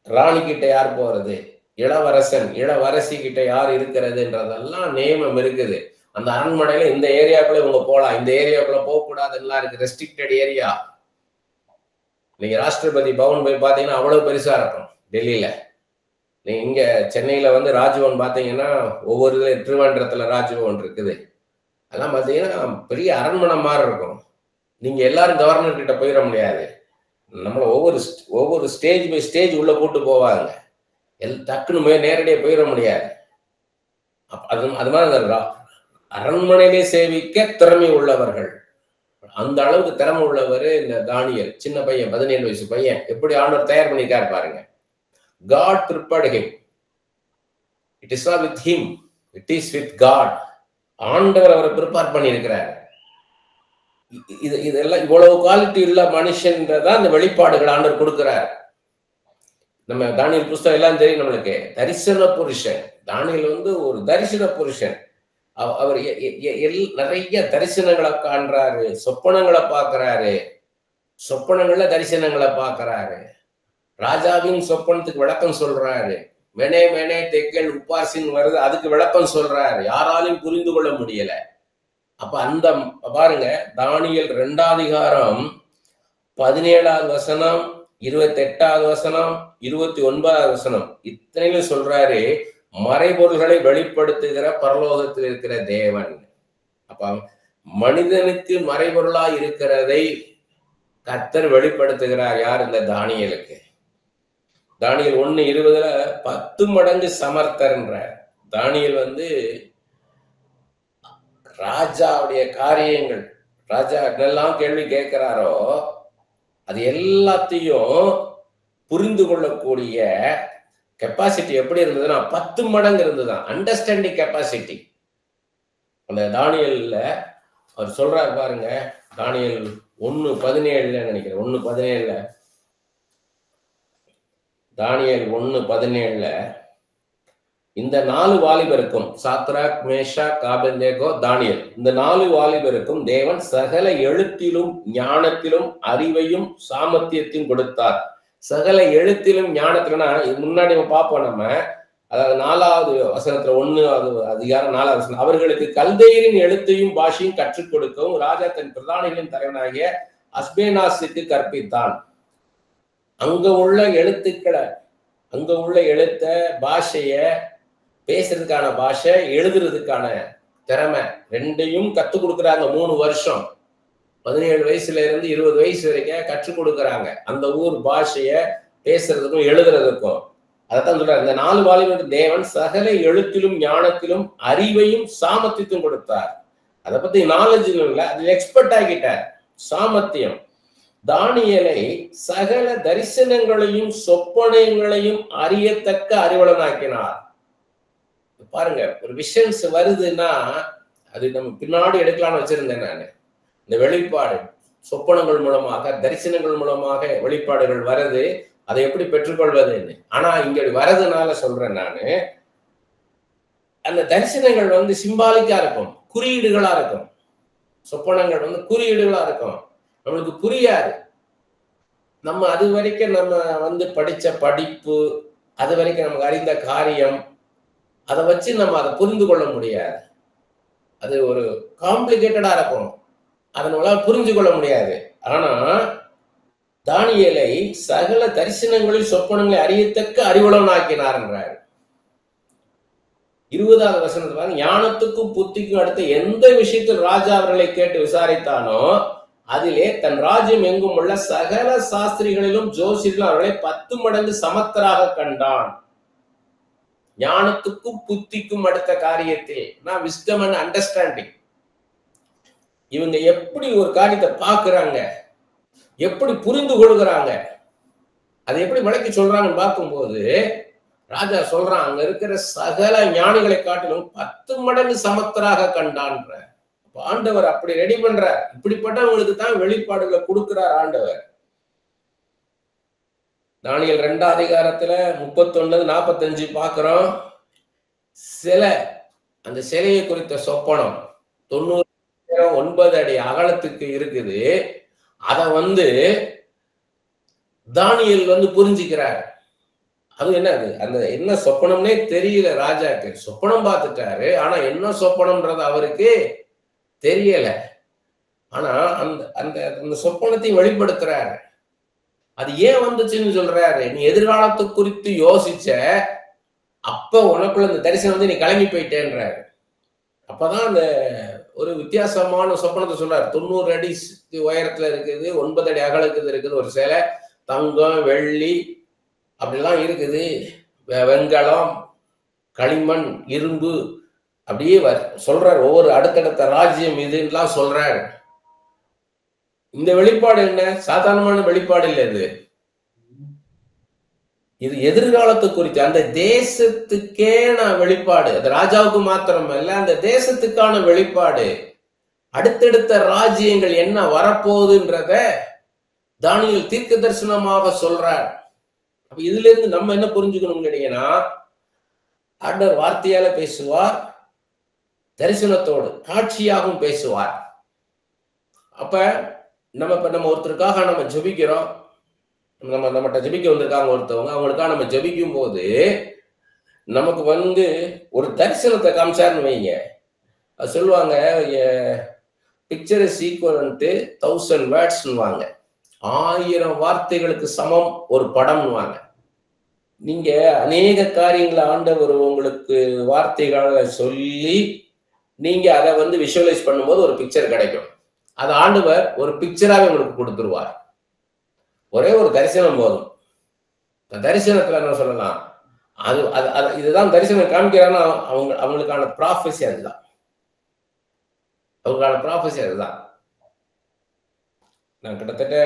ராணி கிட்ட யார் போறது, இளவரசன் இளவரசி கிட்ட யார் இருக்கிறதுன்றதெல்லாம் நியமம் இருக்குது. அந்த அரண்மனையில இந்த ஏரியாக்குள்ள இவங்க போகலாம், இந்த ஏரியாக்குள்ள போகக்கூடாதுலாம் இருக்கு, ரெஸ்ட்ரிக்டட் ஏரியா. நீங்க ராஷ்டிரபதி பவன் போய் பாத்தீங்கன்னா அவ்வளவு பெருசா இருக்கும் டெல்லியில. நீங்க இங்க சென்னையில ராஜ்பவன் பாத்தீங்கன்னா ஒவ்வொரு திருவனந்தபுரத்துல ராஜ்பவன் இருக்குது. அதெல்லாம் பாத்தீங்கன்னா பெரிய அரண்மனை மாதிரி இருக்கும். நீங்க எல்லாரும் கவர்னர் கிட்ட போயிட முடியாது. நம்மள ஒவ்வொரு ஸ்டேஜ் பை ஸ்டேஜ் உள்ள கூட்டு போவாங்க, டக்குன்னு நேரடியாக போயிட முடியாது. அது மாதிரி அரண்மனையிலே சேவிக்க திறமை உள்ளவர்கள், அந்த அளவுக்கு திறமை உள்ளவர் இந்த தானியேல். சின்ன பையன், 17 வயசு பையன், எப்படி ஆண்டவர் தயார் பண்ணிக்காரு பாருங்க. God prepared him. It is not with him, it is with God. ஆண்டவர் அவரை ப்ரிப்பேர் பண்ணி இருக்கிறார். இதெல்லாம் இவ்வளவு குவாலிட்டி உள்ள மனுஷன்றதான் இந்த வெளிப்பாடுகள் ஆண்டவர் கொடுக்கிறார். நம்ம தானியேல் புஸ்தகம் எல்லாம் தெரியும் நம்மளுக்கு. தரிசன புருஷன் தானியேல் ஒரு தரிசன புருஷன். அவர் நிறைய தரிசனங்களை காண்றாரு, சொப்பனங்களை பார்க்கிறாரு. சொப்பனங்கள்ல தரிசனங்களை பார்க்கிறாரு. ராஜாவின் சொப்பனத்துக்கு விளக்கம் சொல்றாரு. மெனே மெனே தெக்கல் உப்பாசின் வருது, அதுக்கு விளக்கம் சொல்றாரு. யாராலும் புரிந்து கொள்ள முடியல. அப்ப அந்த பாருங்க, தானியேல் 2ஆம் அதிகாரம் 17வது வசனம், 28வது வசனம், 29வது வசனம் இத்தனையும் சொல்றாரு, மறைபொருள்களை வெளிப்படுத்துகிற பரலோகத்தில் இருக்கிற தேவன். அப்ப மனிதனுக்கு மறைபொருளா இருக்கிறதை கர்த்தர் வெளிப்படுத்துகிறார். யார்? இந்த தானியேலுக்கு. தானியேல் 1:20 10 மடங்கு சமர்த்தர்ன்ற. தானியேல் ராஜாவுடைய காரியங்கள், ராஜா என்னெல்லாம் கேள்வி கேட்கிறாரோ அது எல்லாத்தையும் புரிந்து கொள்ளக்கூடிய கெப்பாசிட்டி எப்படி இருந்ததுன்னா 10 மடங்கு இருந்ததுதான். அண்டர்ஸ்டாண்டிங் கெப்பாசிட்டி அந்த தானியேல்ல அவர் சொல்றாரு பாருங்க. தானியேல் 1:17 நினைக்கிறேன். 1:17 தானியேல் 1:17 இந்த 4 வாலிபருக்கும், சாத்ராக், மேஷாக், ஆபேத்நேகோ, தானியேல், இந்த 4 வாலிபருக்கும் தேவன் சகல எழுத்திலும் ஞானத்திலும் அறிவையும் சாமர்த்தியத்தையும் கொடுத்தார். சகல எழுத்திலும் ஞானத்திலும்னா முன்னாடி பார்ப்போம் நம்ம. அதாவது 4வது வசனத்துல 1வது அதிகாரம் 4வது வசனம், அவர்களுக்கு கல்தேயரின் எழுத்தையும் பாஷையும் கற்றுக் கொடுக்கவும் ராஜா தன் பிரதானிகளின் தலைவனாகிய அஸ்பேனாசுக்கு கற்பித்தான். அங்க உள்ள எழுத்துக்களை, அங்க உள்ள எழுத்த பாஷைய, பேசுறதுக்கான பாஷை, எழுதுறதுக்கான திறமை ரெண்டையும் கத்துக் கொடுக்குறாங்க. 3 வருஷம் 17 வயசுல இருந்து 20 வயசு வரைக்கும் கற்றுக் கொடுக்குறாங்க. அந்த ஊர் பாஷைய பேசுறதுக்கும் எழுதுறதுக்கும். அதைத்தான் சொல்றாரு, இந்த 4 வாலிபருக்கு தேவன் சகல எழுத்திலும் ஞானத்திலும் அறிவையும் சாமர்த்தியத்தையும் கொடுத்தார். அதை பத்தி நாலேஜ் இல்லை, அதில் எக்ஸ்பர்ட் ஆகிட்டார். சாமர்த்தியம். தானியேலை சகல தரிசனங்களையும் சொப்பனங்களையும் அறியத்தக்க அறிவலனாக்கினார். பாருங்க, ஒரு விஷன்ஸ் வருதுன்னா அது நம்ம பின்னாடி எடுக்கலாம்னு வச்சிருந்தேன் நான். இந்த வெளிப்பாடு சொப்பனங்கள் மூலமாக, தரிசனங்கள் மூலமாக வெளிப்பாடுகள் வருது. அதை எப்படி பெற்றுக்கொள்வதுன்னு. ஆனா இங்க வரதுனால சொல்றேன் நானு, அந்த தரிசனங்கள் சிம்பாலிக்கா இருக்கும், குறியீடுகளா இருக்கும். சொப்பனங்கள் குறியீடுகளா இருக்கும். நம்மளுக்கு புரியாது. நம்ம அது வரைக்கும் நம்ம படிச்ச படிப்பு, அது வரைக்கும் நமக்கு அறிந்த காரியம், அதை வச்சு நம்ம அதை புரிந்து கொள்ள முடியாது. அது ஒரு காம்ப்ளிகேட்டடா இருக்கும், அதனால புரிஞ்சு கொள்ள முடியாது. ஆனா தானியேலை சகல தரிசனங்களில் சொப்பனங்களை அறியத்தக்க அறிவுள்ளவனாக்கினார் என்றார். 20வது வசனத்துல ஞானத்துக்கும் புத்திக்கும் அடுத்த எந்த விஷயத்தில் ராஜா அவர்களை கேட்டு விசாரித்தானோ அதிலே தன் ராஜ்யம் எங்கும் உள்ள சகல சாஸ்திரிகளிலும் ஜோசியர்களும் அவர்களை 10 மடங்கு சமத்தராக கண்டான். ஞானத்துக்கும் புத்திக்கும் அடுத்த காரியத்தில் நான் விஸ்டம் அண்ட் அண்டர்ஸ்டாண்டிங். இவங்க எப்படி ஒரு காரியத்தை பார்க்கிறாங்க, எப்படி புரிந்து கொள்கிறாங்க, அதை எப்படி விளக்கி சொல்றாங்கன்னு பார்க்கும்போது ராஜா சொல்றான், அங்க இருக்கிற சகல ஞானிகளை காட்டிலும் 10 மடங்கு சமத்தராக கண்டான்ற. ஆண்டவர் அப்படி ரெடி பண்றார். இப்படிப்பட்டவங்களுக்கு தான் வெளிப்பாடுகளை கொடுக்கிறார் ஆண்டவர். தானியேல் 2ஆம் அதிகாரத்துல 31-45 பார்க்கிறோம். அந்த சிலையை குறித்த சொப்பனம் 90 அடி அகலத்துக்கு இருக்குது. அத தானியேல் புரிஞ்சுக்கிறார். அது என்னது, அந்த என்ன சொப்பனம்னே தெரியல ராஜாக்கு. சொப்பனம் பார்த்துட்டாரு, ஆனா என்ன சொப்பனம்ன்றது அவருக்கு தெரியல. ஆனா அந்த அந்த அந்த சொப்பனத்தை வெளிப்படுத்துறாரு. அது ஏன் வந்துச்சுன்னு சொல்றாரு, நீ எதிர்காலத்தை குறித்து யோசிச்ச அப்ப உனக்குள்ள இந்த தரிசனம் நீ கிளம்பி போயிட்டேன்றாரு. அப்பதான் அந்த ஒரு வித்தியாசமான சொப்பனத்தை சொல்றாரு. 90 அடி உயரத்துல இருக்குது, 9 அடி அகலத்துக்கு இருக்குது ஒரு சிலை. தங்கம், வெள்ளி அப்படிலாம் இருக்குது, வெண்கலம், களிமண், இரும்பு, அப்படியே சொல்றாரு. ஒவ்வொரு அடுத்தடுத்த ராஜ்யம் இதுலாம் சொல்றாரு. இந்த வெளிப்பாடு என்ன, சாதாரணமான வெளிப்பாடு இல்லை. இது எதிர்காலத்தை குறித்து அந்த தேசத்துக்கே நான் வெளிப்பாடு. அது ராஜாவுக்கு மாத்திரம் இல்ல, அந்த தேசத்துக்கான வெளிப்பாடு. அடுத்தடுத்த ராஜ்யங்கள் என்ன வரப்போகுதுன்றத தானியேல் தீர்க்க தரிசனமாக சொல்றார். அப்ப இதுல இருந்து நம்ம என்ன புரிஞ்சுக்கணும்னு கேட்டீங்கன்னா, ஆண்டவர் வார்த்தையால பேசுவார், தரிசனத்தோடு காட்சியாகவும் பேசுவார். அப்ப நம்ம ஒருத்தருக்காக நம்ம ஜெபிக்கிறோம். நம்மகிட்ட ஜெபிக்க வந்திருக்காங்க ஒருத்தவங்க. அவங்களுக்காக நம்ம ஜெபிக்கும் போது நமக்கு ஒரு தரிசனத்தை காமிச்சாருன்னு வைங்க. அது சொல்லுவாங்க, பிக்சர் இஸ் ஈக்குவல் டு 1000 வேர்ட்ஸ்னுவாங்க. 1000 வார்த்தைகளுக்கு சமம் ஒரு படம்னுவாங்க. நீங்க அநேக காரியங்களை ஆண்டவர் உங்களுக்கு வார்த்தைகளை சொல்லி நீங்க அதை விஷுவலைஸ் பண்ணும்போது ஒரு பிக்சர் கிடைக்கும். அதை ஆண்டவர் ஒரு பிக்சராக உங்களுக்கு கொடுத்துருவார். ஒரே ஒரு தரிசனம் போதும். தரிசனத்துல என்ன சொல்லலாம், இதுதான் தரிசனம் காமிக்கிறாங்கன்னா அவங்களுக்கான ப்ராஃபஸி அதுதான். அவங்களுக்கான ப்ராஃபஸி அதுதான். நான் கிட்டத்தட்ட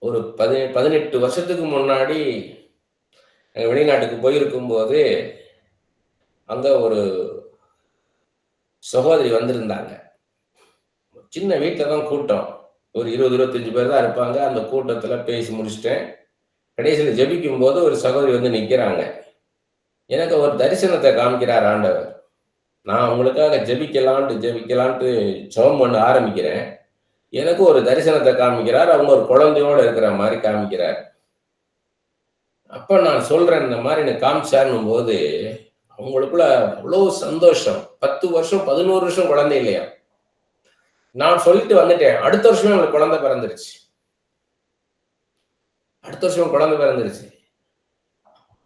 ஒரு 18 வருஷத்துக்கு முன்னாடி வெளிநாட்டுக்கு போயிருக்கும் போது அங்க ஒரு சகோதரி வந்திருந்தாங்க. சின்ன வீட்டில் தான் கூட்டம், ஒரு 20-25 பேர் தான் இருப்பாங்க. அந்த கூட்டத்துல பேசி முடிச்சுட்டேன். கடைசியில் ஜெபிக்கும் போது ஒரு சகோதரி நிக்கிறாங்க. எனக்கு ஒரு தரிசனத்தை காமிக்கிறார் ஆண்டவர். நான் அவங்களுக்காக ஜெபிக்கலான்ட்டு ஜெபம் பண்ண ஆரம்பிக்கிறேன். எனக்கு ஒரு தரிசனத்தை காமிக்கிறார். அவங்க ஒரு குழந்தையோட இருக்கிற மாதிரி காமிக்கிறார். அப்ப நான் சொல்றேன், இந்த மாதிரி எனக்கு காமிச்சாருன்னும் போது அவங்களுக்குள்ள அவ்வளவு சந்தோஷம். 10 வருஷம் 11 வருஷம் குழந்தை இல்லையா. நான் சொல்லிட்டு வந்துட்டேன், அடுத்த வருஷமே அவங்களுக்கு குழந்தை பிறந்துருச்சு.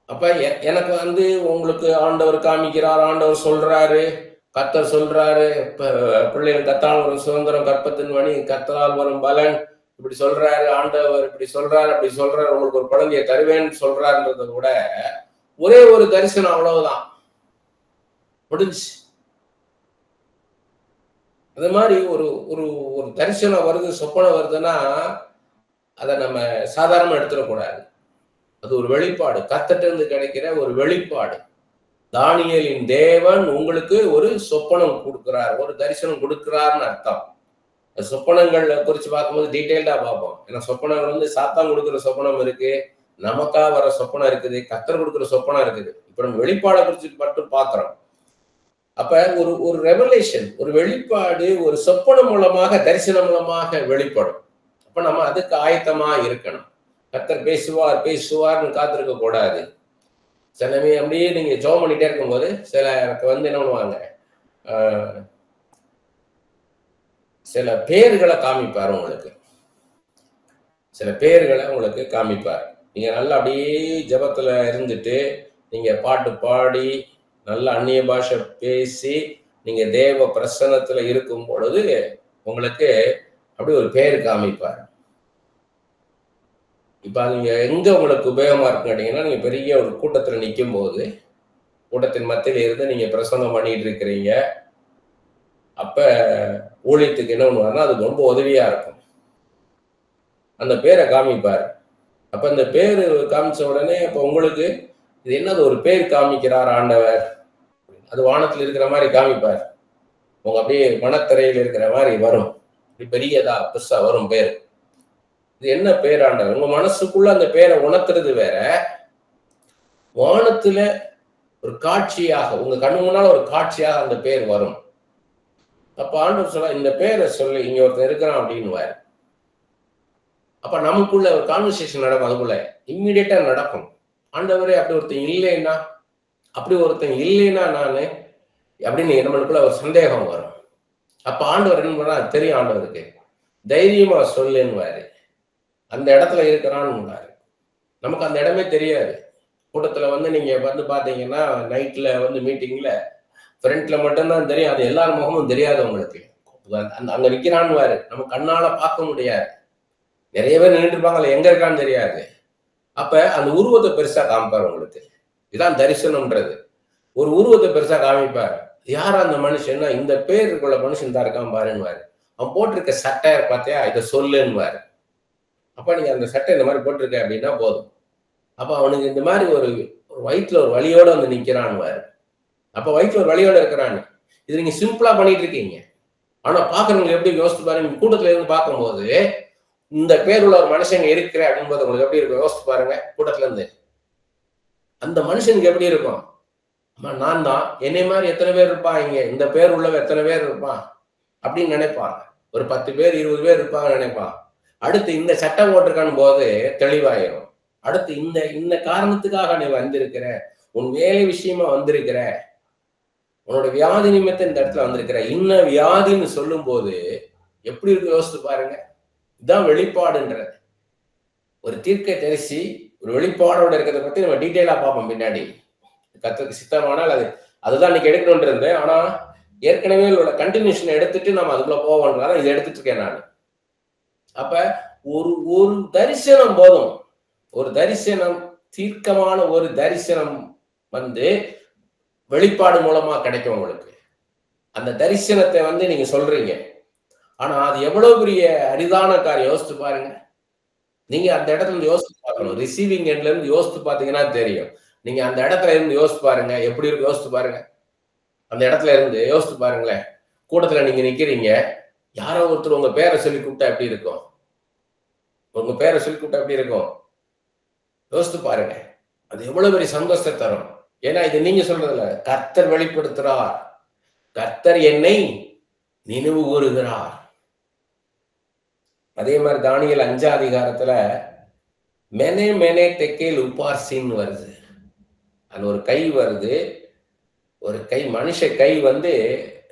அப்ப எனக்கு உங்களுக்கு ஆண்டவர் காமிக்கிறார், ஆண்டவர் சொல்றாரு, கர்த்தர் சொல்றாரு, பிள்ளைகள் கத்தால் வரும் சுதந்திரம், கற்பத்தின் மணி கர்த்தரால் வரும் பலன், இப்படி சொல்றாரு ஆண்டவர், இப்படி சொல்றாரு, அப்படி சொல்றாரு, உங்களுக்கு ஒரு குழந்தைய தருவேன்னு சொல்றாருன்றத விட ஒரே ஒரு தரிசனம், அவ்வளவுதான், முடிஞ்சு. அது மாதிரி ஒரு ஒரு ஒரு தரிசனம் வருது, சொப்பனம் வருதுன்னா அதை நம்ம சாதாரணமா எடுத்துடக்கூடாது. அது ஒரு வெளிப்பாடு, கர்த்தர்ட்ட இருந்து கிடைக்கிற ஒரு வெளிப்பாடு. தானியேலின் தேவன் உங்களுக்கு ஒரு சொப்பனம் கொடுக்கிறார், ஒரு தரிசனம் கொடுக்கிறார்னு அர்த்தம். சொப்பனங்கள் குறிச்சு பார்க்கும்போது டீட்டெயில்டா பார்ப்போம். ஏன்னா சொப்பனங்கள் சாத்தான் கொடுக்குற சொப்பனம் இருக்கு, நமக்கா வர சொப்பனம் இருக்குது, கர்த்தர் கொடுக்குற சொப்பனம் இருக்குது. இப்ப நம்ம வெளிப்பாடை குறிச்சு மட்டும் பார்க்கிறோம். அப்ப ஒரு ரெவலேஷன், ஒரு வெளிப்பாடு ஒரு சொப்பனம் மூலமாக, தரிசனம் மூலமாக வெளிப்படும். அப்ப நம்ம அதுக்கு ஆயத்தமா இருக்கணும். கர்த்தர் பேசுவார்னு காத்திருக்க கூடாது. சிலமே அப்படியே நீங்க ஜெபம் பண்ணிட்டே இருக்கும்போது சிலருக்கு என்ன பண்ணுவாங்க, சில பேர்களை காமிப்பார் உங்களுக்கு. சில பேர்களை உங்களுக்கு காமிப்பார். நீங்க நல்லா அப்படியே ஜெபத்துல இருந்துட்டு நீங்க பாட்டு பாடி நல்ல அந்நிய பாஷை பேசி நீங்க தேவ பிரசன்னத்துல இருக்கும் பொழுது உங்களுக்கு அப்படி ஒரு பேர் காமிப்பார். இப்ப நீங்க எங்க உங்களுக்கு உபயோகமா இருக்கு கேட்டீங்கன்னா, நீங்க பெரிய ஒரு கூட்டத்துல நிற்கும் போது, கூட்டத்தின் மத்தியில இருந்து நீங்க பிரசங்கம் பண்ணிட்டு இருக்கிறீங்க. அப்ப ஊழியத்துக்கு என்ன பண்ணுவாருன்னா அது ரொம்ப உதவியா இருக்கும். அந்த பேரை காமிப்பார். அப்ப அந்த பேரு காமிச்ச உடனே இப்ப உங்களுக்கு இது என்னது, ஒரு பேர் காமிக்கிறார் ஆண்டவர், அது வானத்துல இருக்கிற மாதிரி காமிப்பார். உங்க அப்படியே மனத்திரையில் இருக்கிற மாதிரி வரும், பெரியதா பெருசா வரும் பேர். இது என்ன பேர் ஆண்டவர், உங்க மனசுக்குள்ள அந்த பேரை உணர்த்துறது வேற, வானத்துல ஒரு காட்சியாக உங்க கண்ணு முன்னால ஒரு காட்சியாக அந்த பேர் வரும். அப்ப ஆண்டவர் சொல்ல, இந்த பேரை சொல்லி இங்க ஒருத்தர் இருக்கிறான் அப்படின்னுவாரு. அப்ப நமக்குள்ள ஒரு கான்வர்சேஷன் நடக்கும், அதுக்குள்ள இம்மிடியேட்டா நடக்கும். ஆண்டவரே அப்படி ஒருத்தன் இல்லைன்னா நானு அப்படின்னு நம்மளுக்குள்ள ஒரு சந்தேகம் வரும். அப்ப ஆண்டவர் என்ன பண்ணா, தெரியும் ஆண்டவருக்கு, தைரியமா சொல்லுன்னுவாரு. அந்த இடத்துல இருக்கிறான்னு நமக்கு அந்த இடமே தெரியாது. கூட்டத்துல நீங்க பாத்தீங்கன்னா நைட்ல மீட்டிங்ல ஃப்ரண்ட்ல மட்டும்தான் தெரியும், அது எல்லார் முகமும் தெரியாது உங்களுக்கு. அங்க நிக்கிறான்னு நம்ம கண்ணால பார்க்க முடியாது. நிறைய பேர் நின்றுட்டு இருப்பாங்க, எங்க இருக்கான்னு தெரியாது. அப்ப அந்த உருவத்தை பெருசா காமிப்பார் உங்களுக்கு. இதுதான் தரிசனம்ன்றது. ஒரு உருவத்தை பெருசா காமிப்பார். யாரா அந்த மனுஷன், இந்த பேருக்குள்ள மனுஷன் தான் இருக்கான் பாருன்னுவாரு. அவன் போட்டிருக்க சட்டை பார்த்தியா, இதை சொல்லுன்னுவாரு. அப்ப நீங்க அந்த சட்டை இந்த மாதிரி போட்டிருக்க அப்படின்னா போதும். அப்ப அவனுக்கு இந்த மாதிரி ஒரு வயிற்றுல ஒரு வலியோட நிக்கிறான்னுவாரு. அப்ப வயிற்றுல ஒரு வலியோட இருக்கிறான்னு இது நீங்க சிம்பிளா பண்ணிட்டு இருக்கீங்க. ஆனா பாக்குறவங்க எப்படி யோசிச்சு பாருங்க, கூட்டத்துல இருந்து பார்க்கும்போது இந்த பேருள்ள ஒரு மனுஷன் இருக்கிற அப்படின்போது உங்களுக்கு எப்படி இருக்கும் யோசிச்சு பாருங்க. கூட்டத்துல இருந்து அந்த மனுஷனுக்கு எப்படி இருக்கும், நான் தான், என்னை மாதிரி எத்தனை பேர் இருப்பான், இங்க இந்த பேர் உள்ளவ எத்தனை பேர் இருப்பான் அப்படின்னு நினைப்பாங்க. ஒரு 10 பேர் 20 பேர் இருப்பாங்கன்னு நினைப்பான். அடுத்து இந்த சட்டம் போட்டிருக்கான்னு போது தெளிவாயிரும். அடுத்து இந்த இந்த காரணத்துக்காக நீ வந்திருக்கிற, உன் வேலை விஷயமா வந்திருக்கிற, உன்னோட வியாதி நிமித்தம் இந்த இடத்துல வந்திருக்கிற, இன்ன வியாதின்னு சொல்லும் போது எப்படி இருக்கு யோசித்து பாருங்க. இதுதான் வெளிப்பாடுன்றது. ஒரு தீர்க்கதரிசி ஒரு வெளிப்பாடோட இருக்கிறத பத்தி நம்ம டீட்டெயிலா பார்ப்போம் பின்னாடி. கர்த்தருக்கு சித்தமானால் அதுதான் இன்னைக்கு எடுக்கணும்னு இருந்தேன். ஆனா ஏற்கனவே உள்ள கண்டினியூஷன் எடுத்துட்டு நம்ம அதுக்குள்ள போவோம்ன்றத இதை எடுத்துட்டு இருக்கேன் நான். அப்ப ஒரு ஒரு தரிசனம் போதும். ஒரு தரிசனம், தீர்க்கமான ஒரு தரிசனம் வெளிப்பாடு மூலமா கிடைக்கும் உங்களுக்கு. அந்த தரிசனத்தை நீங்க சொல்றீங்க. ஆனா அது எவ்வளவு பெரிய அரிதான காரியம் யோசித்து பாருங்க. நீங்க அந்த இடத்துல இருந்து யோசித்து பார்க்கணும். ரிசீவிங் எண்ட்ல இருந்து யோசித்து பாத்தீங்கன்னா தெரியும். நீங்க அந்த இடத்துல இருந்து யோசித்து பாருங்க. எப்படி இருக்கு யோசித்து பாருங்க. அந்த இடத்துல இருந்து யோசித்து பாருங்களேன். கூட்டத்துல நீங்க நிக்கிறீங்க. யாரோ ஒருத்தர் உங்க பேரை சொல்லி கூப்பிட்டா எப்படி இருக்கும்? உங்க பேரை சொல்லி கூப்பிட்டா எப்படி இருக்கும்? யோசித்து பாருங்க. அது எவ்வளவு பெரிய சந்தோஷத்தை தரும். ஏன்னா இது நீங்க சொல்றதுல கர்த்தர் வெளிப்படுத்துறார். கர்த்தர் என்னை நினைவு கூறுகிறார். அதே மாதிரி தானியேல் 5 அதிகாரத்துல மெனே மெனே தெக்கேல் உபார்சின்னு வருது. அது ஒரு கை வருது. ஒரு கை, மனுஷ கை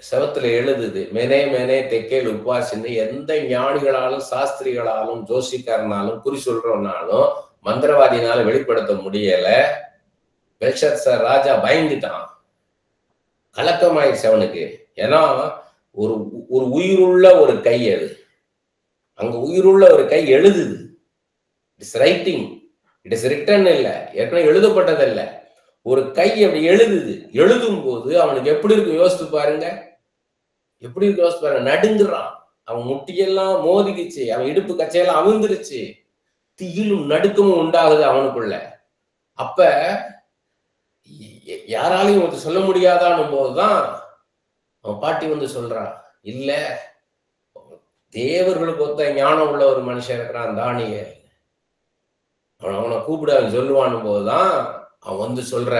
செவத்துல எழுதுது. மெனே மெனே தெக்கேல் உபார்சின்னு எந்த ஞானிகளாலும் சாஸ்திரிகளாலும் ஜோசிக்காரனாலும் குறி சொல்றவனாலும் மந்திரவாதினால வெளிப்படுத்த முடியல. பெல்ஷத்சார் ராஜா பயந்துட்டான். கலக்கமாயிடுச்சு அவனுக்கு. ஏன்னா ஒரு ஒரு உயிருள்ள ஒரு கை அது. அங்க உயிருள்ள ஒரு கை எழுதுது. It's writing, it is written இல்ல, ஏற்கனவே எழுதப்பட்டதல்ல. ஒரு கை அப்படி எழுதுது. எழுதும் போது அவனுக்கு எப்படி இருக்கு யோசித்து பாருங்க. எப்படி இருக்கு யோசித்து பாருங்க. நடுங்குறான். அவன் முட்டியெல்லாம் மோதிக்குச்சு. அவன் இடுப்பு கச்சையெல்லாம் அவிழ்ந்துருச்சு. திகிலும் நடுக்கமும் உண்டாகுது அவனுக்குள்ள. அப்ப யாராலையும் சொல்ல முடியாதான்னு போதுதான் அவன் பாட்டி சொல்றான், இல்ல தேவர்களுக்கு ஒத்த ஞானம் உள்ள ஒரு மனுஷன் இருக்கிறான் தானியேல், அவனை கூப்பிட அவன் சொல்லுவான்னு போதுதான் அவன் சொல்ற.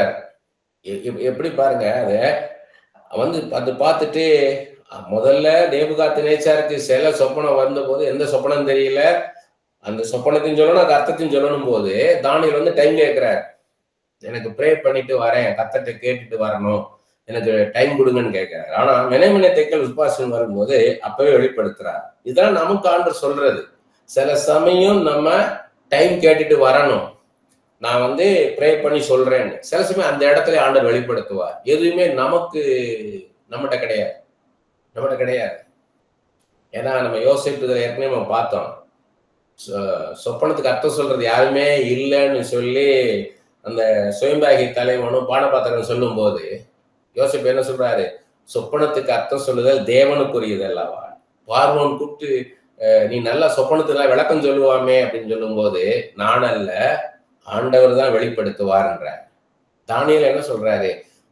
எப்படி பாருங்க. அது பார்த்துட்டு முதல்ல நேபுகாத்நேச்சாருக்கு சில சொப்பனம் வந்த போது எந்த சொப்பனம் தெரியல. அந்த சொப்பனத்தையும் சொல்லணும், அது அர்த்தத்தையும் சொல்லணும் போது தானியேல் டைம் கேட்கிறார். எனக்கு ப்ரே பண்ணிட்டு வரேன், கர்த்தர்ட்ட கேட்டுட்டு வரணும், எனக்கு டைம் கொடுங்கன்னு கேட்கிறார். ஆனா மெனே தெக்கேல் உபாசன் வரும்போது அப்பவே வெளிப்படுத்துறார். இதுதான் நமக்கு ஆண்டவர் சொல்றது. சில சமயம் நம்ம டைம் கேட்டுட்டு வரணும். நான் ப்ரே பண்ணி சொல்றேன்னு. சில சமயம் அந்த இடத்துல ஆண்டவர் வெளிப்படுத்துவார். எதுவுமே நம்மகிட்ட கிடையாது. ஏன்னா நம்ம யோசிப்புகளை ஏற்கனவே நம்ம பார்த்தோம். சொப்பனத்துக்கு அர்த்தம் சொல்றது யாருமே இல்லைன்னு சொல்லி அந்த சுயம்பாகி தலைவனும் பானபாத்திரன் சொல்லும் போது யோசிப்பு என்ன சொல்றாரு? சொப்பனத்துக்கு அர்த்தம் சொல்லுதல் தேவனுக்குரியது அல்லவா. பார்வோன் கூப்பிட்டு நீ நல்லா சொப்பனத்துக்கு விளக்கம் சொல்லுவாமே அப்படின்னு சொல்லும் போது நான் அல்ல, ஆண்டவர் தான் வெளிப்படுத்துவார்ன்ற. தானியேல் என்ன சொல்றாரு?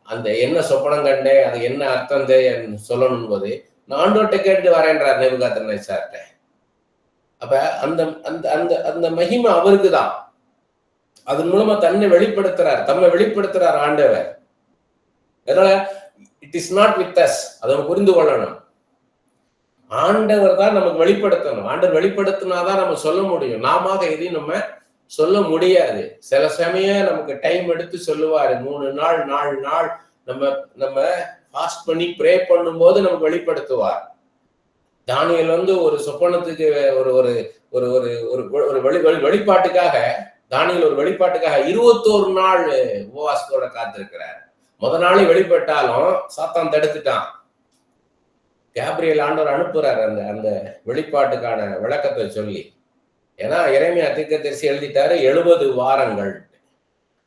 அந்த என்ன சொப்பனம் கண்டே, அது என்ன அர்த்தம் சொல்லணும் போது நான் ஆண்டவர்கிட்ட கேட்டுட்டு வரேன்றார் நேபுகாத்நேச்சார்ட்ட. அப்ப அந்த அந்த அந்த அந்த மகிமை அவருக்கு தான். அதன் மூலமா தன்னை வெளிப்படுத்துறார், தம்மை வெளிப்படுத்துறார் ஆண்டவர். அதனால it is not with us. அதை புரிந்து கொள்ளணும். ஆண்டவர் தான் நமக்கு வெளிப்படுத்தணும். ஆண்டவர் வெளிப்படுத்தினாதான் நம்ம சொல்ல முடியும். நாம எதையும் நம்ம சொல்ல முடியாது. சில சமயம் நமக்கு டைம் எடுத்து சொல்லுவாரு. 3 நாள் 4 நாள் நம்ம ஃபாஸ்ட் பண்ணி ப்ரே பண்ணும் போது நமக்கு வெளிப்படுத்துவார். தானியேல் ஒரு சொப்பனத்துக்கு ஒரு ஒரு ஒரு ஒரு ஒரு வெளிப்பாட்டுக்காக தானியேல் ஒரு வெளிப்பாட்டுக்காக 21 நாள் உபவாசத்தோட காத்திருக்கிறார். முதல் நாளே வெளிப்பட்டாலும் சாத்தான் தடுத்துட்டான். கேப்ரியல் ஆண்டவர் அனுப்புறாரு அந்த வெளிப்பாட்டுக்கான விளக்கத்தை சொல்லி. ஏன்னா எரேமியா தீர்க்கதரிசி எழுதிட்டாரு 70 வாரங்கள்.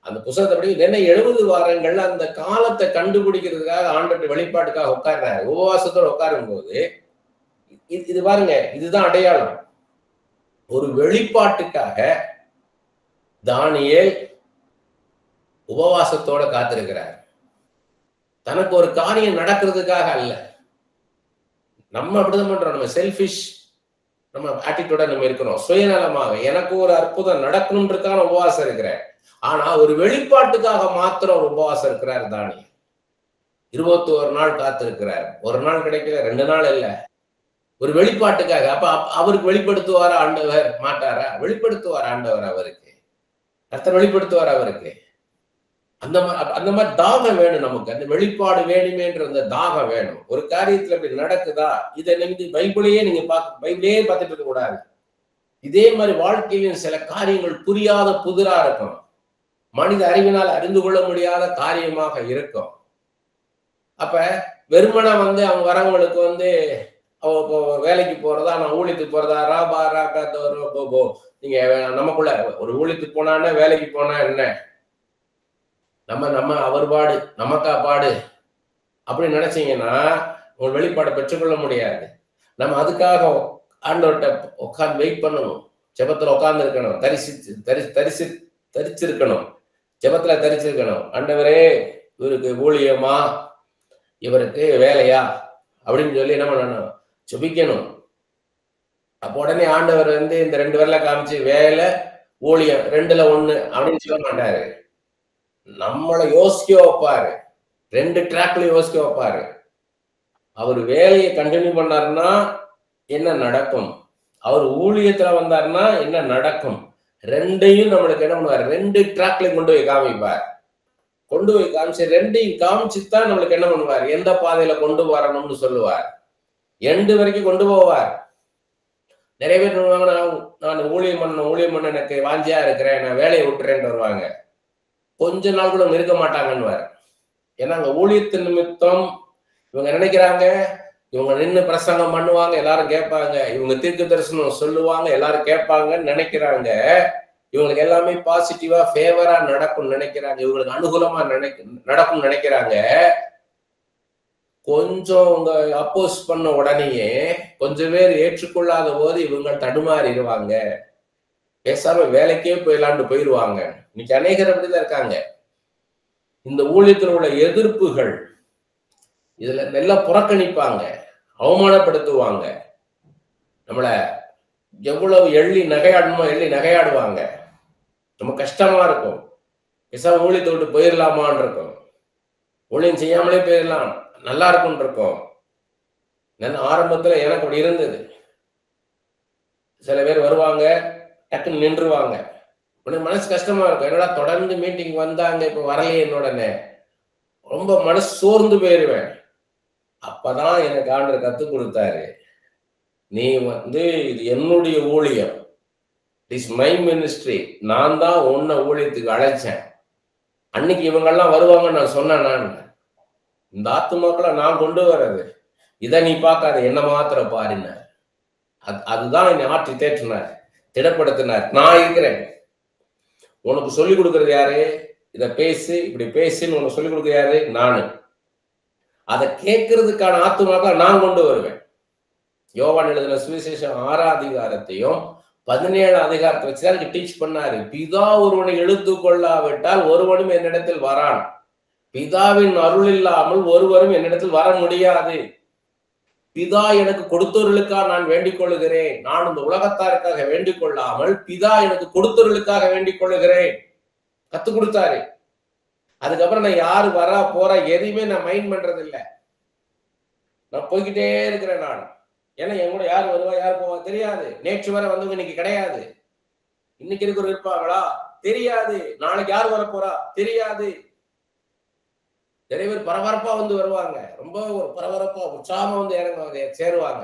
அந்த புத்தகத்தை படி என்ன 70 வாரங்கள் அந்த காலத்தை கண்டுபிடிக்கிறதுக்காக ஆண்டவர் வெளிப்பாட்டுக்காக உட்கார்றாரு. உபவாசத்தோட உட்காரும் போது இது பாருங்க, இதுதான் அடையாளம். ஒரு வெளிப்பாட்டுக்காக தானியேல் உபவாசத்தோட காத்திருக்கிறார். தனக்கு ஒரு காரியம் நடக்கிறதுக்காக அல்ல. நம்ம அப்படிதான் பண்றோம். நம்ம செல்ஃபிஷ் நம்ம ஆட்டிடியூடா நம்ம இருக்கிறோம். சுயநலமாக எனக்கு ஒரு அற்புதம் நடக்கணும்ன்றதுக்கான உபவாசம் இருக்கிறேன். ஆனா ஒரு வெளிப்பாட்டுக்காக மாத்திரம் ஒரு உபவாசம் இருக்கிறார் தானியேல். 21 நாள் காத்திருக்கிறார். ஒரு நாள் கிடைக்கல, 2 நாள் இல்ல, ஒரு வெளிப்பாட்டுக்காக. அப்ப அவருக்கு வெளிப்படுத்துவாரா ஆண்டவர்? மாட்டாரா? வெளிப்படுத்துவார் ஆண்டவர் அவருக்கு. கர்த்தர் வெளிப்படுத்துவார் அவருக்கு. அந்த மாதிரி தாகம் வேணும் நமக்கு. அந்த வெளிப்பாடு வேணுமேன்ற அந்த தாகம் வேணும். ஒரு காரியத்துல இப்படி நடக்குதா, இதை நீங்க பைபிளையே நீங்க பைபிளையே பார்த்துட்டு இருக்க கூடாது. இதே மாதிரி வாழ்க்கையிலும் சில காரியங்கள் புரியாத புதிரா இருக்கும். மனித அறிவினால் அறிந்து கொள்ள முடியாத காரியமாக இருக்கும். அப்ப வெறுமனா அவங்க வரவங்களுக்கு வேலைக்கு போறதா, நான் ஊழியத்துக்கு போறதா, ராபா ராக்கா நீங்க நமக்குள்ள ஒரு ஊழியத்துக்கு போனா வேலைக்கு போனா என்ன, நம்ம அவர் பாடு நமக்கா பாடு அப்படி நினைச்சீங்கன்னா உங்க வெளிப்பாடு பெற்றுக்கொள்ள முடியாது. நம்ம அதுக்காக ஆண்டவர்கிட்ட உட்கார்ந்து வெயிட் பண்ணணும். ஜெபத்துல உட்கார்ந்து இருக்கணும். தரிச்சிருக்கணும். ஜெபத்துல தரிச்சிருக்கணும். ஆண்டவரே, இவருக்கு ஊழியமா, இவருக்கு வேலையா அப்படின்னு சொல்லி என்ன பண்ணணும்? ஜெபிக்கணும். அப்போ உடனே ஆண்டவர் இந்த 2 பேர்ல காமிச்சு வேலை ஊழியம் 2ல 1 அப்படின்னு சொல்ல மாட்டாரு. நம்மளை யோசிக்க வைப்பாரு. 2 ட்ராக்ல யோசிக்க வைப்பாரு. அவர் வேலையை கண்டினியூ பண்ணாருன்னா என்ன நடக்கும், அவர் ஊழியத்துல வந்தாருன்னா என்ன நடக்கும், 2யும் நம்மளுக்கு என்ன பண்ணுவார்? 2 ட்ராக்ல கொண்டு போய் காமிப்பார். கொண்டு போய் காமிச்சு 2யும் காமிச்சுதான் நம்மளுக்கு என்ன பண்ணுவார்? எந்த பாதையில கொண்டு வரணும்னு சொல்லுவார். எண்டு வரைக்கும் கொண்டு போவார். நிறைய பேர் சொல்லுவாங்க, நான் ஊழியம் பண்ண எனக்கு வாஞ்சியா இருக்கிறேன், நான் வேலையை விட்டுறேன்னு வருவாங்க. கொஞ்ச நாள் கூட இருக்க மாட்டாங்கன்னு. ஏன்னா அங்க ஊழியத்தின் நிமித்தம் இவங்க நினைக்கிறாங்க, இவங்க நின்று பிரசங்கம் பண்ணுவாங்க, எல்லாரும் கேட்பாங்க, இவங்க தீர்க்க தரிசனம் சொல்லுவாங்க, எல்லாரும் கேட்பாங்கன்னு நினைக்கிறாங்க. இவங்களுக்கு எல்லாமே பாசிட்டிவா ஃபேவரா நடக்கும் நினைக்கிறாங்க, இவங்களுக்கு அனுகூலமா நடக்கும் நினைக்கிறாங்க. கொஞ்சம் அவங்க அப்போஸ் பண்ண உடனேயே கொஞ்சம் பேர் ஏற்றுக்கொள்ளாத போது இவங்க தடுமாறிடுவாங்க. பேசாம வேலைக்கே போயிடுவாங்க. இன்னைக்கு அநேகர் அப்படிதான் இருக்காங்க. இந்த ஊழியத்தில் உள்ள எதிர்ப்புகள் இதுல நல்லா புறக்கணிப்பாங்க, அவமானப்படுத்துவாங்க. நம்மள எவ்வளவு எள்ளி நகையாடுவாங்க. நம்ம கஷ்டமா இருக்கும். பேசாம ஊழியத்தை விட்டு போயிடலாமான் இருக்கும். ஊழியம் செய்யாமலே போயிடலாம், நல்லா இருக்கும்னு இருக்கும். ஆரம்பத்துல எனக்கு அப்படி இருந்தது. சில பேர் வருவாங்க, டக்குன்னு நின்றுவாங்க. உடனே மனசு கஷ்டமா இருக்கும். என்னடா தொடர்ந்து மீட்டிங் வந்தாங்க, இப்ப வரலையே என்னோடனே ரொம்ப மனசு சோர்ந்து போயிருவேன். அப்பதான் எனக்கு ஆண்டவர் கத்துக் கொடுத்தாரு, நீ இது என்னுடைய ஊழியம், இட்ஸ் மை மினிஸ்ட்ரி, நான் தான் உன்னை ஊழியத்துக்கு அழைச்சேன். அன்னைக்கு இவங்கெல்லாம் வருவாங்கன்னு நான் சொன்னேன். நான் இந்த ஆத்துமாக்களை நான் கொண்டு வர்றது, இதை நீ பார்க்காத, என்ன மாத்திரம் பாருன்னார். அதுதான் என்னை ஆற்றி தேற்றினார், திடப்படுத்தினார். நான் இருக்கிறேன், உனக்கு சொல்லிக் கொடுக்கறது யாரு, இதை பேசு, இப்படி பேசுன்னு உனக்கு சொல்லிக் கொடுக்கறது யாரு, நானு. அதை கேட்கறதுக்கான ஆத்துமாக்களை நான் கொண்டு வருவேன். யோவான் எழுதின சுவிசேஷம் 6ஆம் அதிகாரத்தையும் 17ஆம் அதிகாரத்தை வச்சுதான் டீச் பண்ணாரு. பிதா ஒருவனை எழுத்து கொள்ளாவிட்டால் ஒருவனும் என்னிடத்தில் வரான், பிதாவின் அருள் இல்லாமல் ஒருவரும் என்னிடத்தில் வர முடியாது. பிதா எனக்கு கொடுத்தவர்களுக்காக நான் வேண்டிக் கொள்ளுகிறேன். நான் இந்த உலகத்தாருக்காக வேண்டிக் கொள்ளாமல் பிதா எனக்கு கொடுத்தவர்களுக்காக வேண்டிக் கொள்ளுகிறேன். கத்து கொடுத்தாரு. அதுக்கப்புறம் நான் யாரு வரா போறா எதையுமே நான் மைண்ட் பண்றது இல்லை. நான் போய்கிட்டே இருக்கிறேன். நான் ஏன்னா என் கூட யார் வருவா யார் போவா தெரியாது. நேற்று வரை வந்தவங்க இன்னைக்கு கிடையாது. இன்னைக்கு இருக்கிற இருப்பாங்களா தெரியாது. நாளைக்கு யார் வர போறா தெரியாது. நிறைய பேர் பரபரப்பா வருவாங்க, ரொம்ப ஒரு பரபரப்பா உற்சாகமா இறங்குவாங்க, சேருவாங்க.